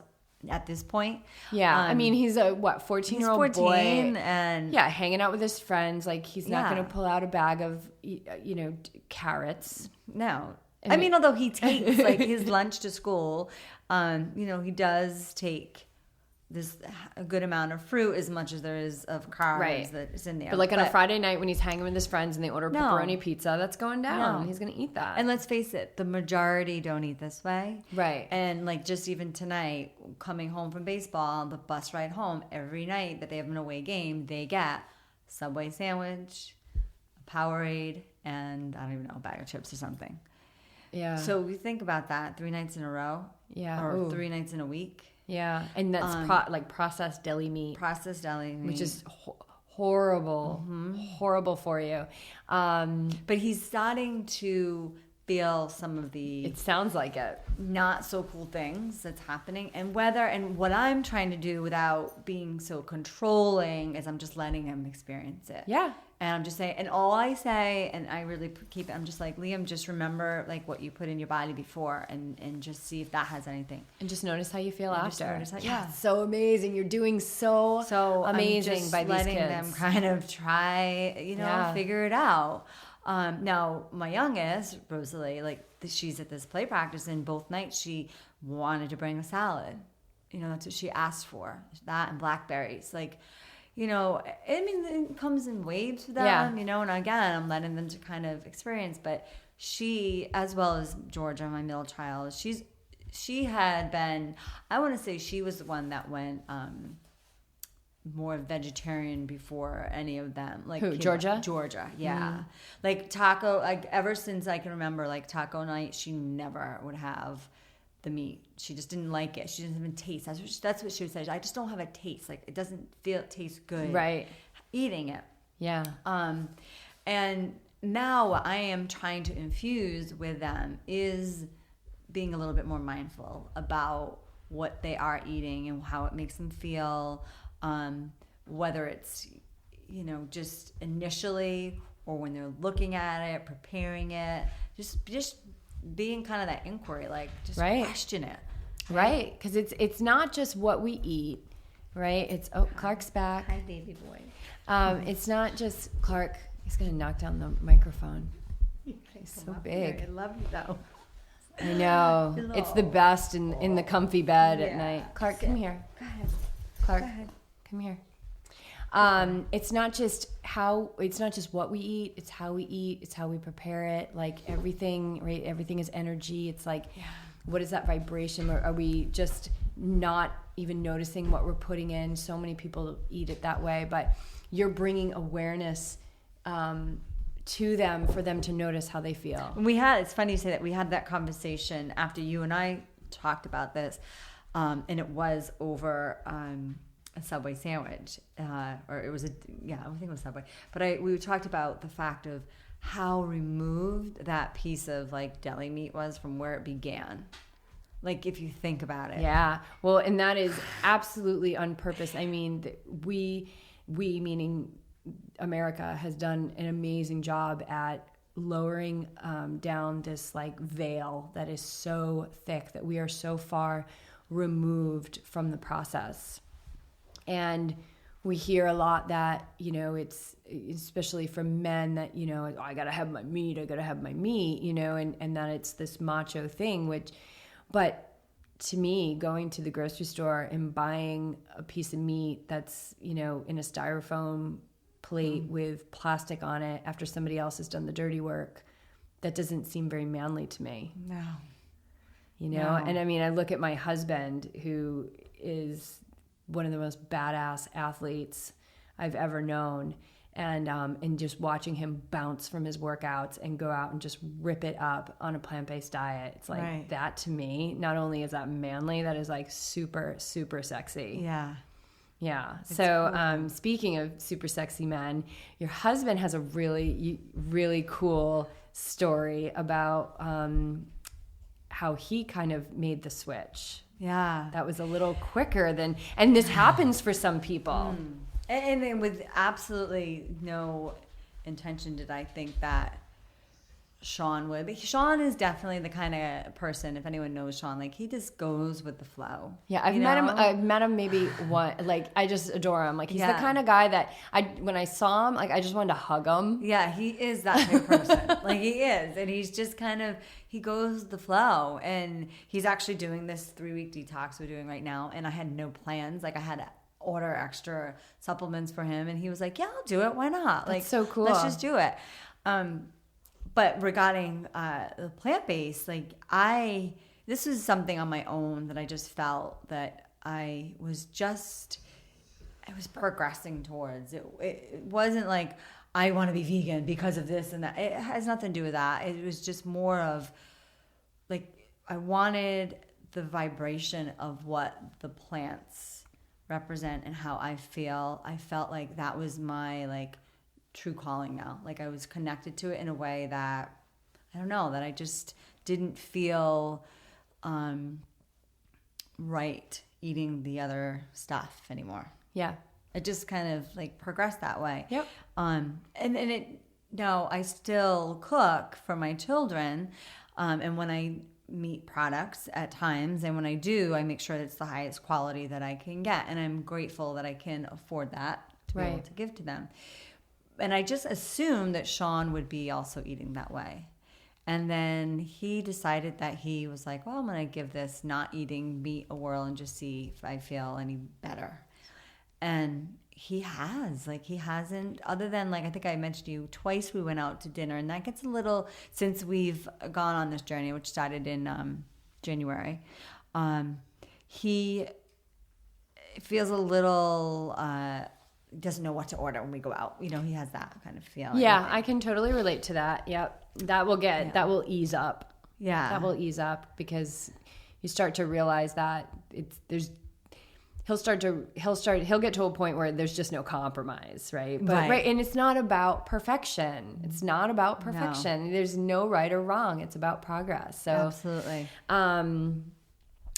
at this point. Yeah. He's a 14-year-old boy, and hanging out with his friends. Like, he's not going to pull out a bag of carrots. No. Although he takes like his lunch to school, he does take there's a good amount of fruit as much as there is of carbs that is in there. But like on a Friday night when he's hanging with his friends and they order pepperoni pizza, that's going down. No. He's going to eat that. And let's face it, the majority don't eat this way. Right. And like just even tonight, coming home from baseball, the bus ride home, every night that they have an away game, they get Subway sandwich, a Powerade, and I don't even know, a bag of chips or something. Yeah. So we think about that 3 nights in a row. Yeah. Or Ooh. 3 nights in a week. Yeah. And that's like processed deli meat. Processed deli meat. Which is horrible. Horrible for you. But he's starting to feel some of the... It sounds like it. Not so cool things that's happening. And what I'm trying to do without being so controlling is I'm just letting him experience it. Yeah. And I'm just saying, and all I say, and I really keep it, I'm just like, Liam, just remember like what you put in your body before and just see if that has anything. And just notice how you feel after. Yeah. So amazing. You're doing so amazing I'm just by these letting kids. them kind of try, figure it out. Now, my youngest, Rosalie, like she's at this play practice, and both nights she wanted to bring a salad. That's what she asked for, that and blackberries. Like, I mean, it comes in waves for them, and again, I'm letting them to kind of experience. But she, as well as Georgia, my middle child, she had been, I want to say she was the one that went more vegetarian before any of them. Like who, Georgia? Georgia, yeah. Like taco, like ever since I can remember, like taco night, she never would have the meat. She just didn't like it. She didn't even taste. That's what she would say. I just don't have a taste. Like it doesn't taste good. Right. Eating it. Yeah. And now I am trying to infuse with them is being a little bit more mindful about what they are eating and how it makes them feel. Whether it's, just initially or when they're looking at it, preparing it, just being kind of that inquiry, like just question it. Right. Because it's not just what we eat, right? It's, Clark's back. Hi, baby boy. It's not just Clark. He's going to knock down the microphone. He's so big. I love you though. I know. It's the best in the comfy bed at night. Clark, come here. Go ahead. Clark, come here. It's not just what we eat, it's how we eat, it's how we prepare it. Like everything, right? Everything is energy. It's like, what is that vibration? Or are we just not even noticing what we're putting in? So many people eat it that way, but you're bringing awareness to them for them to notice how they feel. It's funny you say that. We had that conversation after you and I talked about this, and it was over a Subway sandwich, or it was I think it was Subway. But we talked about the fact of how removed that piece of like deli meat was from where it began. Like if you think about it. Yeah. Well, and that is absolutely on purpose. I mean, we meaning America has done an amazing job at lowering down this like veil that is so thick that we are so far removed from the process. And we hear a lot that, it's especially from men that, I got to have my meat, and that it's this macho thing, but to me, going to the grocery store and buying a piece of meat that's, in a styrofoam plate with plastic on it after somebody else has done the dirty work, that doesn't seem very manly to me. No. No. And I mean, I look at my husband, who is one of the most badass athletes I've ever known, and just watching him bounce from his workouts and go out and just rip it up on a plant-based diet. It's like that to me, not only is that manly, that is like super, super sexy. Yeah. Yeah. So cool. Speaking of super sexy men, your husband has a really, really cool story about how he kind of made the switch. Yeah. That was a little quicker and this happens for some people. And then with absolutely no intention did I think that Sean would. But Sean is definitely the kind of person, if anyone knows Sean, like he just goes with the flow. Yeah, I've met him maybe one. Like I just adore him. Like he's the kind of guy that when I saw him, like I just wanted to hug him. Yeah, he is that type of person. Like he is, and he's just kind of he goes with the flow. And he's actually doing this 3-week detox we're doing right now. And I had no plans. Like I had to order extra supplements for him, and he was like, "Yeah, I'll do it. Why not? Like, that's so cool. Let's just do it." But regarding the plant-based, like this was something on my own that I just felt that I was progressing towards. It wasn't like I want to be vegan because of this and that. It has nothing to do with that. It was just more of like I wanted the vibration of what the plants represent and how I feel. I felt like that was my like true calling now. Like I was connected to it in a way that I don't know, that I just didn't feel right eating the other stuff anymore. Yeah. It just kind of like progressed that way. Yep. And no, I still cook for my children. And when I meat products at times, and when I do, I make sure that it's the highest quality that I can get. And I'm grateful that I can afford that to be able to give to them. And I just assumed that Sean would be also eating that way. And then he decided that he was like, well, I'm going to give this not eating meat a whirl and just see if I feel any better. And he hasn't, other than like, I think I mentioned to you twice we went out to dinner, and that gets a little, since we've gone on this journey, which started in January, he feels a little, doesn't know what to order when we go out. You know, he has that kind of feeling. Yeah, I can totally relate to that. Yep. That will ease up. Yeah. That will ease up because you start to realize that he'll get to a point where there's just no compromise, right? But right. And it's not about perfection. It's not about perfection. No. There's no right or wrong. It's about progress. So absolutely.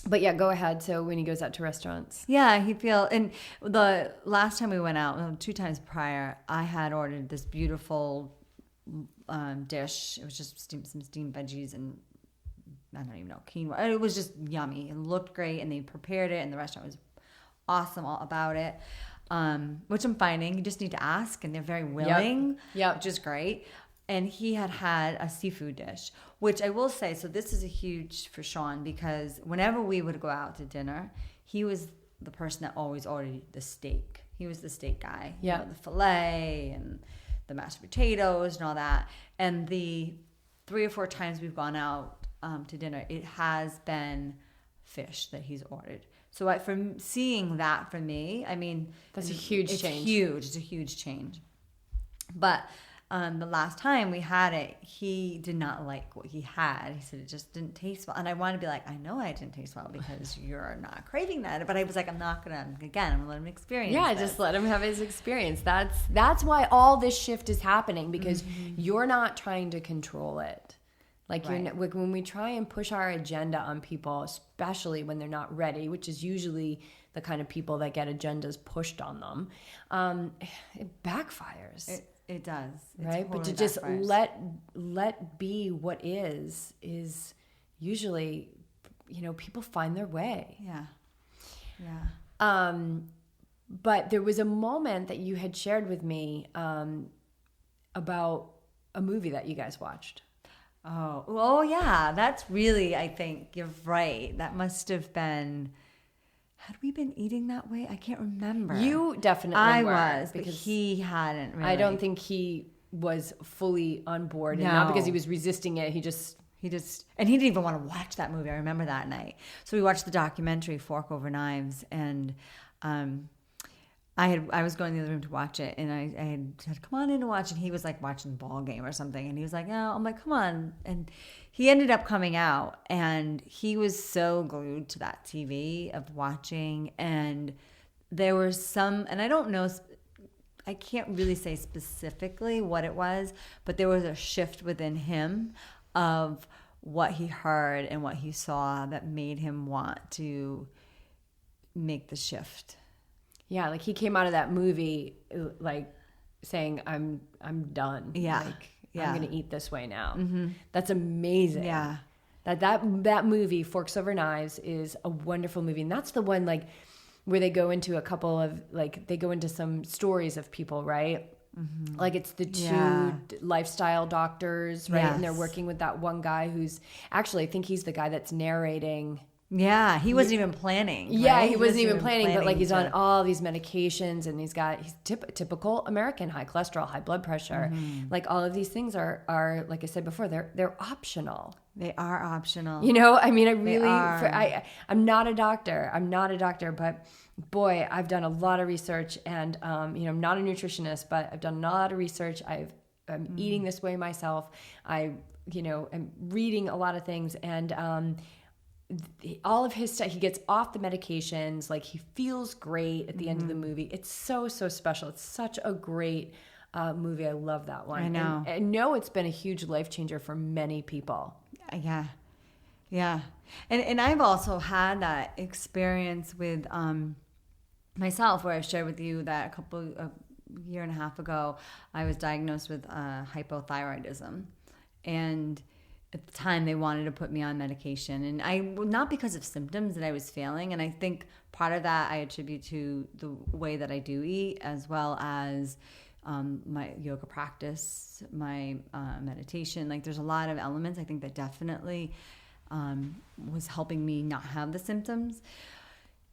But yeah, go ahead. So when he goes out to restaurants. Yeah, and the last time we went out, 2 times prior, I had ordered this beautiful dish. It was just some steamed veggies and I don't even know, quinoa. It was just yummy. It looked great, and they prepared it, and the restaurant was awesome all about it, which I'm finding. You just need to ask, and they're very willing, which is great. And he had a seafood dish, which I will say, so this is a huge for Sean, because whenever we would go out to dinner, he was the person that always ordered the steak. He was the steak guy. Yeah. You know, the filet and the mashed potatoes and all that. And the 3 or 4 times we've gone out to dinner, it has been fish that he's ordered. So from seeing that, for me, I mean, that's a huge change. It's a huge change. But the last time we had it, he did not like what he had. He said it just didn't taste well. And I wanted to be like, I know I didn't taste well because you're not craving that. But I was like, I'm going to let him experience this. Just let him have his experience. That's why all this shift is happening, because you're not trying to control it. Like when we try and push our agenda on people, especially when they're not ready, which is usually the kind of people that get agendas pushed on them, it backfires. It does. Right? Totally but to just backfires. let be what is usually, people find their way. Yeah. Yeah. But there was a moment that you had shared with me about a movie that you guys watched. Oh yeah. That's really, I think you're right. That must have been, had we been eating that way? I can't remember. You definitely were. I was, because he hadn't really. I don't think he was fully on board. And not because he was resisting it. He didn't even want to watch that movie. I remember that night. So we watched the documentary Fork Over Knives, and I was going to the other room to watch it, and I had said, come on in to watch, and he was like watching the ball game or something, and he was like, no, I'm like, come on. And he ended up coming out, and he was so glued to that TV of watching, and there were some, and I don't know, I can't really say specifically what it was, but there was a shift within him of what he heard and what he saw that made him want to make the shift. Yeah, like he came out of that movie like saying, I'm done. Yeah. Like Yeah. I'm going to eat this way now. That's amazing. Yeah. That movie, Forks Over Knives, is a wonderful movie. And that's the one like where they go into a couple of like, they go into some stories of people, right? Like it's the two lifestyle doctors, right? Yes. And they're working with that one guy who's actually, I think he's the guy that's narrating. Yeah, he wasn't even planning. Yeah, right? he wasn't even planning, but like he's to- on all these medications, and he's typical American, high cholesterol, high blood pressure. Like all of these things are like I said before, they're optional. They are optional. You know, I mean, I really, are. I'm not a doctor, but boy, I've done a lot of research, and you know, I'm not a nutritionist, but I've done a lot of research. I'm eating this way myself. I, you know, am reading a lot of things, and all of his stuff, he gets off the medications, like he feels great at the end of the movie. It's so special. It's such a great movie. I love that one. I know. And I know it's been a huge life changer for many people. Yeah. And I've also had that experience with myself, where I've shared with you that a year and a half ago, I was diagnosed with hypothyroidism, and at the time they wanted to put me on medication, and not because of symptoms that I was feeling. And I think part of that I attribute to the way that I do eat, as well as my yoga practice, my meditation. Like there's a lot of elements I think that definitely was helping me not have the symptoms.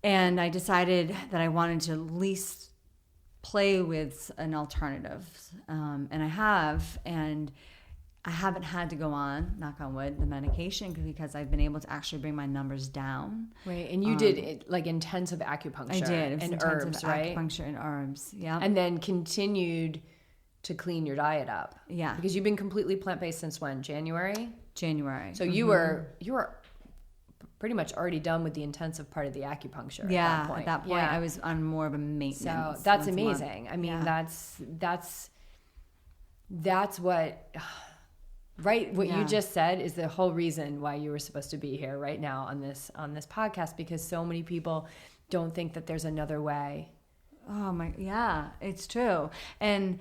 And I decided that I wanted to at least play with an alternative, and I have, and I haven't had to go on, knock on wood, the medication, because I've been able to actually bring my numbers down. Right, and you did it, like intensive acupuncture. I did. It was and intensive herbs, right? acupuncture and herbs, yeah. And then continued to clean your diet up. Yeah. Because you've been completely plant-based since when? January? January. So you were pretty much already done with the intensive part of the acupuncture at that point. At that point, I was on more of a maintenance. So that's once a month. amazing. I mean, that's what... Right, what you just said is the whole reason why you were supposed to be here right now on this podcast, because so many people don't think that there's another way. Oh my, yeah, it's true. And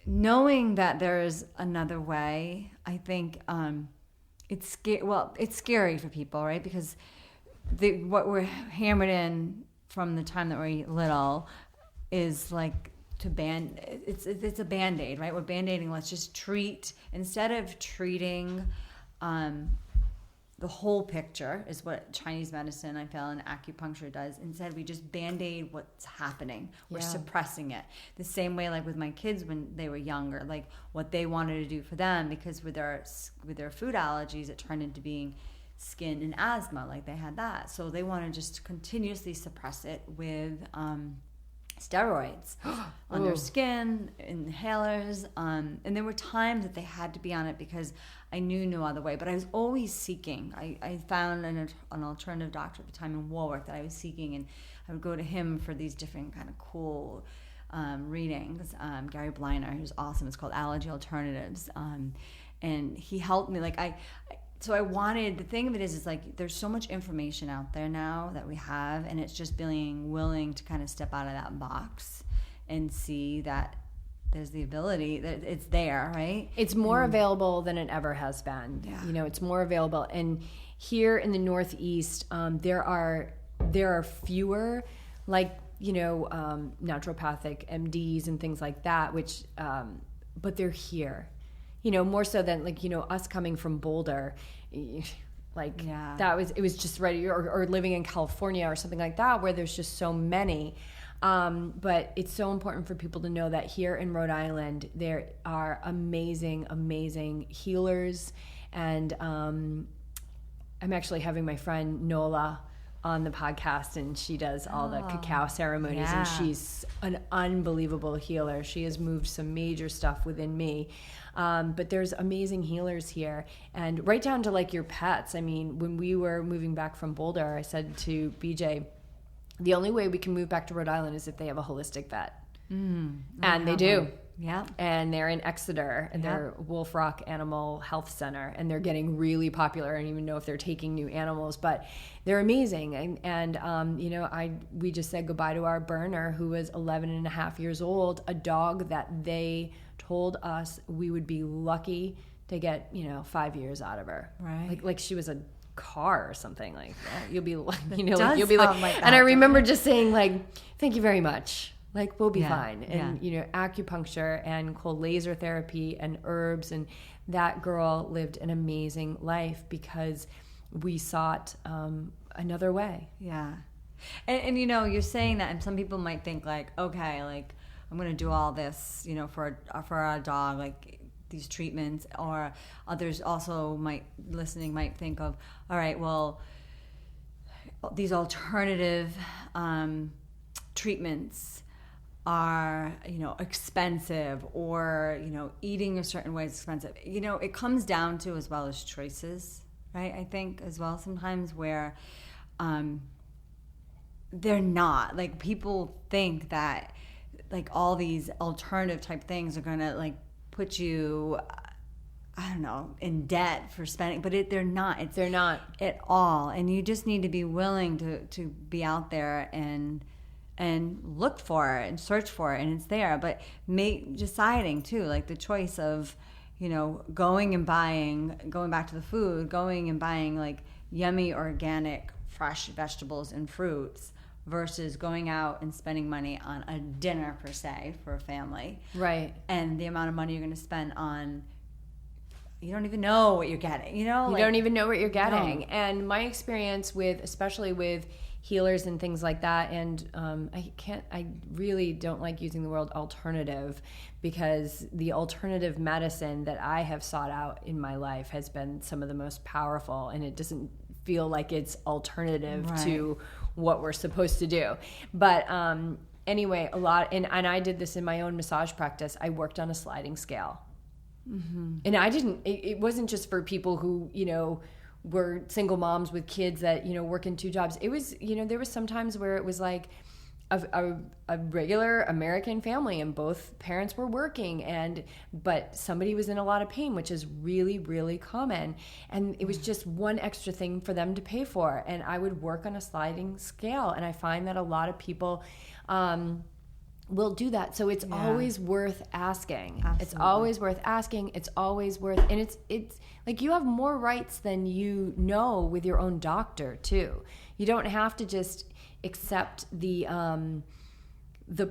knowing that there's another way, I think it's scary for people, right? Because what we're hammered in from the time that we're little is like it's a Band-Aid, right? We're Band-Aiding. Let's just treat, instead of treating the whole picture, is what Chinese medicine, I feel, and acupuncture does. Instead, we just Band-Aid what's happening. We're suppressing it. The same way, like with my kids when they were younger, like what they wanted to do for them, because with their food allergies, it turned into being skin and asthma, like they had that. So they want to just continuously suppress it with steroids on their skin, inhalers, and there were times that they had to be on it because I knew no other way. But I was always seeking. I found an alternative doctor at the time in Warwick that I was seeking, and I would go to him for these different kind of cool readings. Gary Bliner, who's awesome. It's called Allergy Alternatives, and he helped me. So I wanted, the thing of it is like there's so much information out there now that we have, and it's just being willing to kind of step out of that box and see that there's the ability, that it's there, right? It's more available than it ever has been. Yeah. You know, it's more available. And here in the Northeast, there are fewer, like, you know, naturopathic MDs and things like that, which, but they're here. You know, more so than like, you know, us coming from Boulder, like it was just ready, or living in California or something like that, where there's just so many. But it's so important for people to know that here in Rhode Island, there are amazing, amazing healers. And I'm actually having my friend Nola on the podcast, and she does all the cacao ceremonies, and she's an unbelievable healer. She has moved some major stuff within me. But there's amazing healers here, and right down to like your pets. I mean, when we were moving back from Boulder, I said to BJ, the only way we can move back to Rhode Island is if they have a holistic vet. And they do. Yeah. And they're in Exeter, and they're Wolf Rock Animal Health Center, and they're getting really popular. I don't even know if they're taking new animals, but they're amazing. And you know, we just said goodbye to our Burner, who was 11 and a half years old, a dog that they told us we would be lucky to get, you know, 5 years out of her. Right. Like she was a car or something. Like, you'll be like, you know, Does you'll be like that, and I remember just saying like, thank you very much. Like, we'll be fine. Yeah. And, you know, acupuncture and cold laser therapy and herbs. And that girl lived an amazing life because we sought another way. Yeah. And, you know, you're saying that, and some people might think like, okay, like, I'm going to do all this, you know, for a dog, like these treatments, or others also might think of, all right, well, these alternative treatments are, you know, expensive, or, you know, eating a certain way is expensive. You know, it comes down to as well as choices, right? I think as well sometimes where they're not. Like, people think that like all these alternative type things are gonna like put you, I don't know, in debt for spending, but they're not. They're not at all. And you just need to be willing to be out there and look for it and search for it, and it's there. But deciding too, like the choice of, you know, going back to the food, going and buying like yummy, organic, fresh vegetables and fruits versus going out and spending money on a dinner per se for a family. Right. And the amount of money you're going to spend on, you don't even know what you're getting, you know? You don't even know what you're getting. No. And my experience especially with healers and things like that, and I really don't like using the word alternative, because the alternative medicine that I have sought out in my life has been some of the most powerful, and it doesn't feel like it's alternative to what we're supposed to do. But anyway, and I did this in my own massage practice. I worked on a sliding scale. Mm-hmm. And it wasn't just for people who, you know, were single moms with kids that, you know, work in 2 jobs. It was, you know, there was some times where it was like a regular American family and both parents were working, but somebody was in a lot of pain, which is really, really common. And it was just one extra thing for them to pay for. And I would work on a sliding scale. And I find that a lot of people will do that. So it's always worth asking. Absolutely. It's always worth asking. It's always worth, and it's like you have more rights than you know with your own doctor too. You don't have to just accept the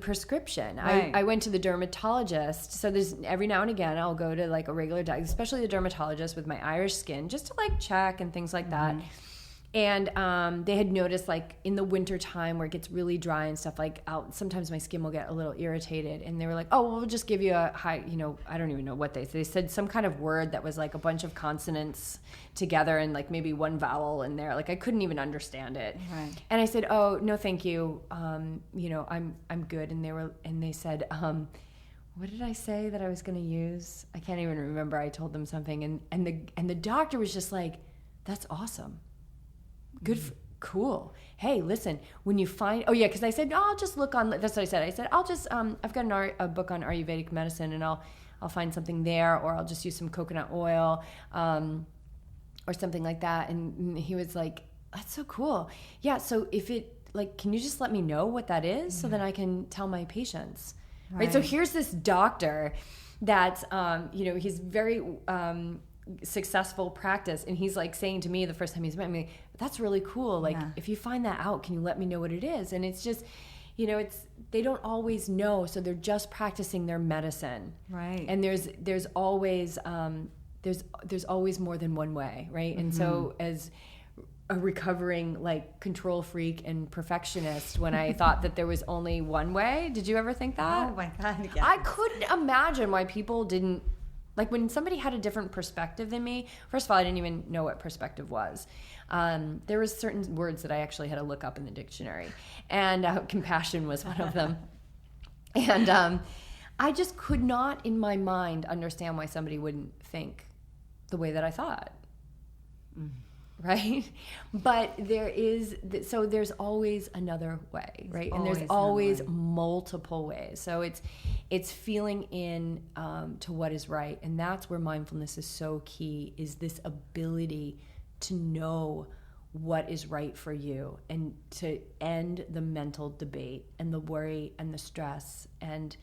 prescription. Right. I went to the dermatologist. So there's every now and again I'll go to like a regular doctor, especially the dermatologist with my Irish skin, just to like check and things like that. And they had noticed like in the winter time where it gets really dry and stuff, like sometimes my skin will get a little irritated, and they were like, oh, well, we'll just give you a high, you know, I don't even know what they said some kind of word that was like a bunch of consonants together and like maybe one vowel in there. Like I couldn't even understand it. Right. And I said, oh, no, thank you. You know, I'm good. And they said, what did I say that I was going to use? I can't even remember. I told them something, and the doctor was just like, that's awesome. Good, cool. Hey, listen, when you find, because I said, I'll just look on, that's what I said. I said, I'll just, I've got a book on Ayurvedic medicine, and I'll find something there, or I'll just use some coconut oil, or something like that. And he was like, that's so cool. Yeah. So can you just let me know what that is so then I can tell my patients? Right. So here's this doctor that's, you know, he's very, successful practice, and he's like saying to me the first time he's met me, that's really cool, like if you find that out, can you let me know what it is? And it's just, you know, they don't always know, so they're just practicing their medicine, right? And there's always there's always more than one way, right? And so as a recovering like control freak and perfectionist, when I thought that there was only one way, did you ever think that? Oh my God, yes. I couldn't imagine why people didn't. Like when somebody had a different perspective than me, first of all, I didn't even know what perspective was. There was certain words that I actually had to look up in the dictionary, and compassion was one of them. And I just could not in my mind understand why somebody wouldn't think the way that I thought. right? But there's always another way, right? And there's Always always multiple ways. So it's feeling in to what is right. And that's where mindfulness is so key, is this ability to know what is right for you and to end the mental debate and the worry and the stress and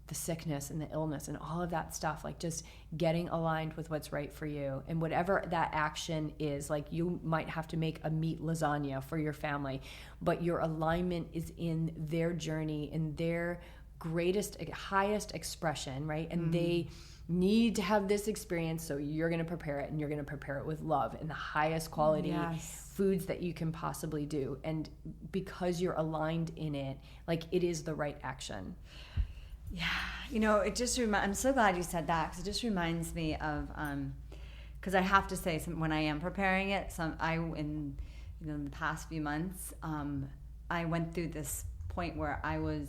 the sickness and the illness and all of that stuff, like just getting aligned with what's right for you. And whatever that action is, like you might have to make a meat lasagna for your family, but your alignment is in their journey, in their highest expression, right? And they need to have this experience, so you're going to prepare it, and you're going to prepare it with love and the highest quality foods that you can possibly do. And because you're aligned in it, like it is the right action. Yeah, it just I'm so glad you said that, because it just reminds me of because I have to say, when I am preparing it, in the past few months, I went through this point where I was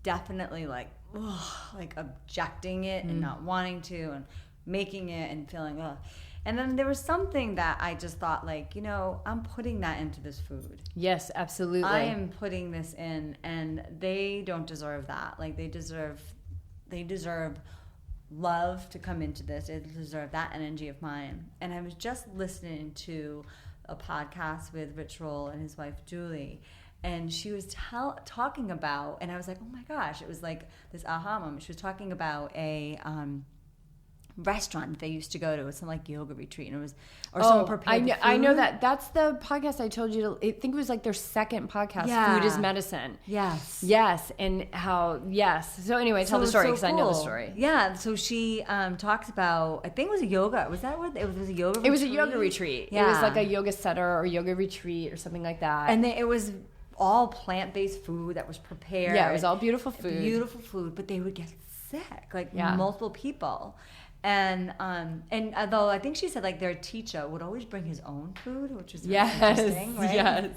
definitely like objecting it and not wanting to and making it and feeling and then there was something that I just thought, like, I'm putting that into this food. Yes, absolutely. I am putting this in, and they don't deserve that. Like, they deserve love to come into this. They deserve that energy of mine. And I was just listening to a podcast with Rich Roll and his wife Julie, and she was talking about, and I was like, oh my gosh, it was like this aha moment. She was talking about a restaurant that they used to go to, some like yoga retreat, and it was, or someone prepared the food. I know that's the podcast I told you I think it was like their second podcast. Food is medicine. Yes. And how, so anyway, tell the story, because I know the story. Yeah, so she talks about, I think it was a yoga, was that what it was? A yoga retreat? It was a yoga retreat. It was like a yoga center or yoga retreat or something like that. And it was all plant-based food that was prepared. Yeah, it was all beautiful food. But they would get sick, like multiple people. And although I think she said, like, their teacher would always bring his own food, which is really interesting, right? Yes.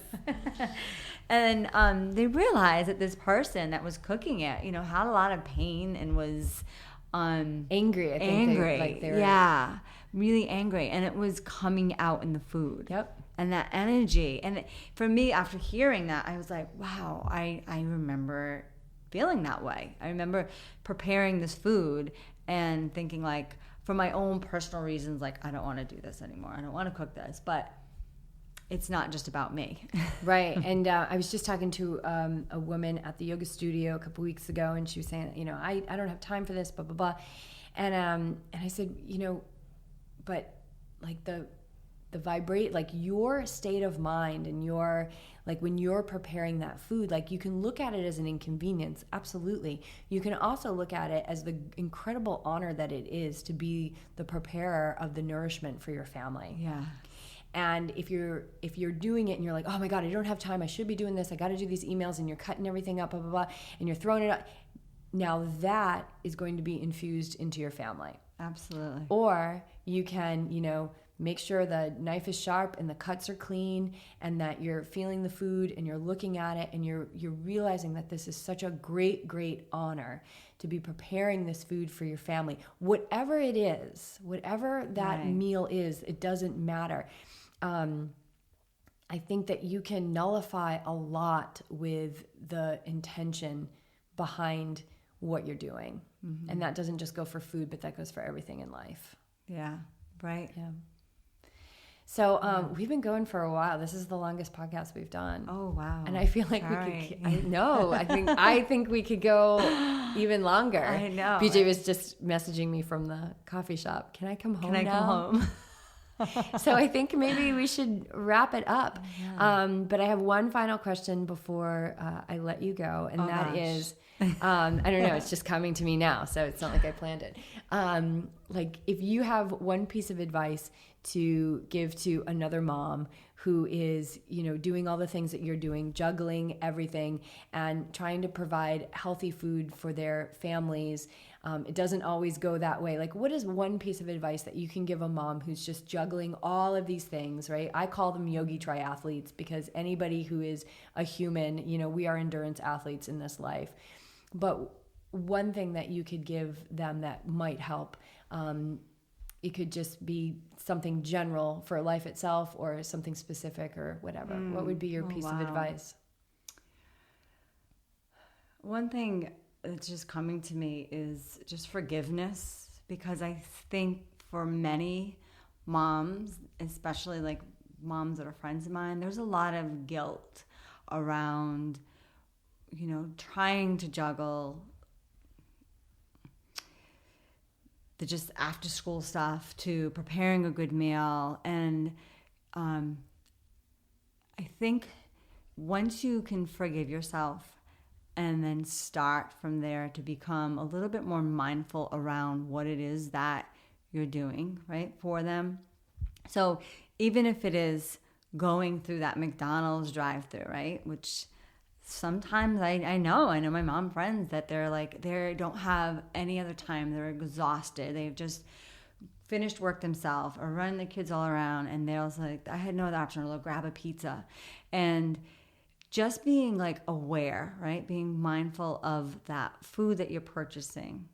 And they realized that this person that was cooking it, had a lot of pain and was angry. I think they were really angry, and it was coming out in the food. Yep. And that energy, and for me, after hearing that, I was like, wow, I remember feeling that way. I remember preparing this food and thinking, like, for my own personal reasons, like, I don't want to do this anymore. I don't want to cook this. But it's not just about me. Right. And I was just talking to a woman at the yoga studio a couple weeks ago, and she was saying, I don't have time for this, blah, blah, blah. And I said, but like the vibrate, like your state of mind and your, like when you're preparing that food, like you can look at it as an inconvenience. Absolutely. You can also look at it as the incredible honor that it is to be the preparer of the nourishment for your family. Yeah. And if you're doing it and you're like, oh my God, I don't have time, I should be doing this, I got to do these emails, and you're cutting everything up, blah, blah, blah, and you're throwing it up, now that is going to be infused into your family. Absolutely. Or you can, make sure the knife is sharp and the cuts are clean, and that you're feeling the food and you're looking at it and you're realizing that this is such a great, great honor to be preparing this food for your family. Whatever it is, whatever that meal is, it doesn't matter. I think that you can nullify a lot with the intention behind what you're doing. Mm-hmm. And that doesn't just go for food, but that goes for everything in life. Yeah. Right. Yeah. So we've been going for a while. This is the longest podcast we've done. Oh wow! And I feel like I think we could go even longer. I know. BJ was just messaging me from the coffee shop. Can I come home now? Can I come home? So I think maybe we should wrap it up. Yeah. But I have one final question before I let you go, and that is, I don't know, it's just coming to me now, so it's not like I planned it. Like, if you have one piece of advice to give to another mom who is, doing all the things that you're doing, juggling everything and trying to provide healthy food for their families, it doesn't always go that way. Like, what is one piece of advice that you can give a mom who's just juggling all of these things, right? I call them yogi triathletes, because anybody who is a human, we are endurance athletes in this life. But one thing that you could give them that might help it could just be something general for life itself or something specific or whatever. What would be your piece of advice? One thing that's just coming to me is just forgiveness, because I think for many moms, especially like moms that are friends of mine, there's a lot of guilt around, trying to juggle the just after school stuff to preparing a good meal. And I think once you can forgive yourself and then start from there to become a little bit more mindful around what it is that you're doing, right, for them. So even if it is going through that McDonald's drive-thru, right, which sometimes I know my mom friends that they don't have any other time. They're exhausted. They've just finished work themselves or run the kids all around, and they're like, I had no other option. They'll grab a pizza. And just being like aware, right? Being mindful of that food that you're purchasing.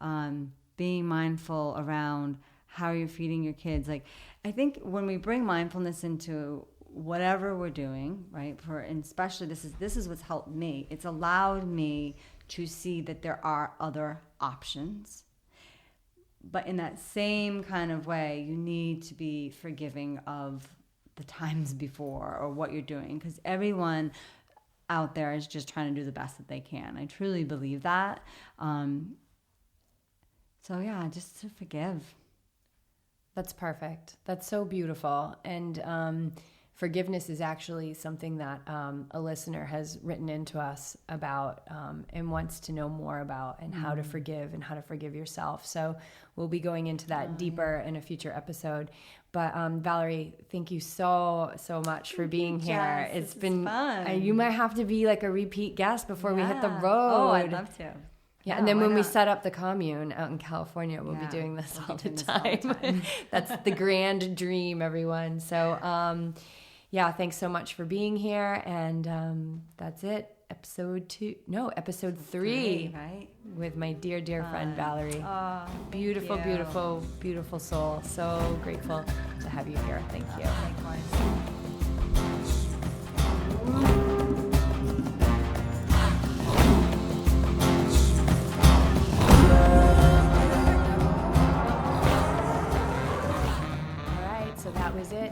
Being mindful around how you're feeding your kids. Like, I think when we bring mindfulness into whatever we're doing, right? And especially this is what's helped me. It's allowed me to see that there are other options. But in that same kind of way, you need to be forgiving of the times before or what you're doing, because everyone out there is just trying to do the best that they can. I truly believe that. So yeah, just to forgive. That's perfect. That's so beautiful. And forgiveness is actually something that a listener has written into us about and wants to know more about, and how to forgive and how to forgive yourself. So we'll be going into that deeper in a future episode. But Valerie, thank you so much for being here. It's been fun. You might have to be like a repeat guest before we hit the road. Oh, I'd love to. Yeah, and then when we set up the commune out in California, we'll be doing this all the time. That's the grand dream, everyone. So, thanks so much for being here. And that's it. Episode 3, right? With my dear friend Valerie. Oh, beautiful soul. So grateful to have you here. Thank you. Likewise.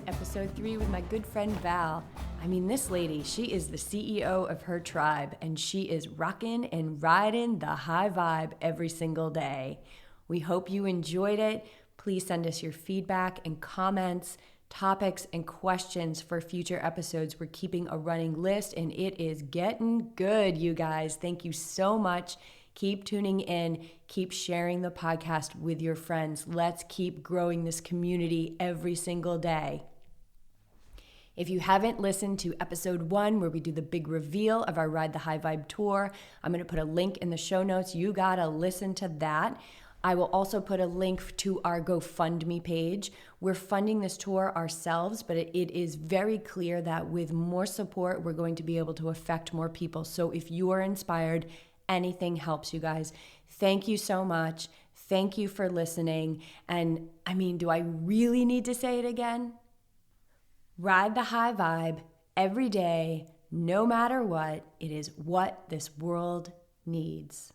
Episode 3 with my good friend Val. I mean, this lady, she is the CEO of her tribe, and she is rocking and riding the high vibe every single day. We hope you enjoyed it. Please send us your feedback and comments, topics, and questions for future episodes. We're keeping a running list, and it is getting good, you guys. Thank you so much. Keep tuning in. Keep sharing the podcast with your friends. Let's keep growing this community every single day. If you haven't listened to episode 1, where we do the big reveal of our Ride the High Vibe tour, I'm going to put a link in the show notes. You got to listen to that. I will also put a link to our GoFundMe page. We're funding this tour ourselves, but it is very clear that with more support, we're going to be able to affect more people. So if you are inspired, anything helps, you guys. Thank you so much. Thank you for listening. And I mean, do I really need to say it again? Ride the high vibe every day, no matter what. It is what this world needs.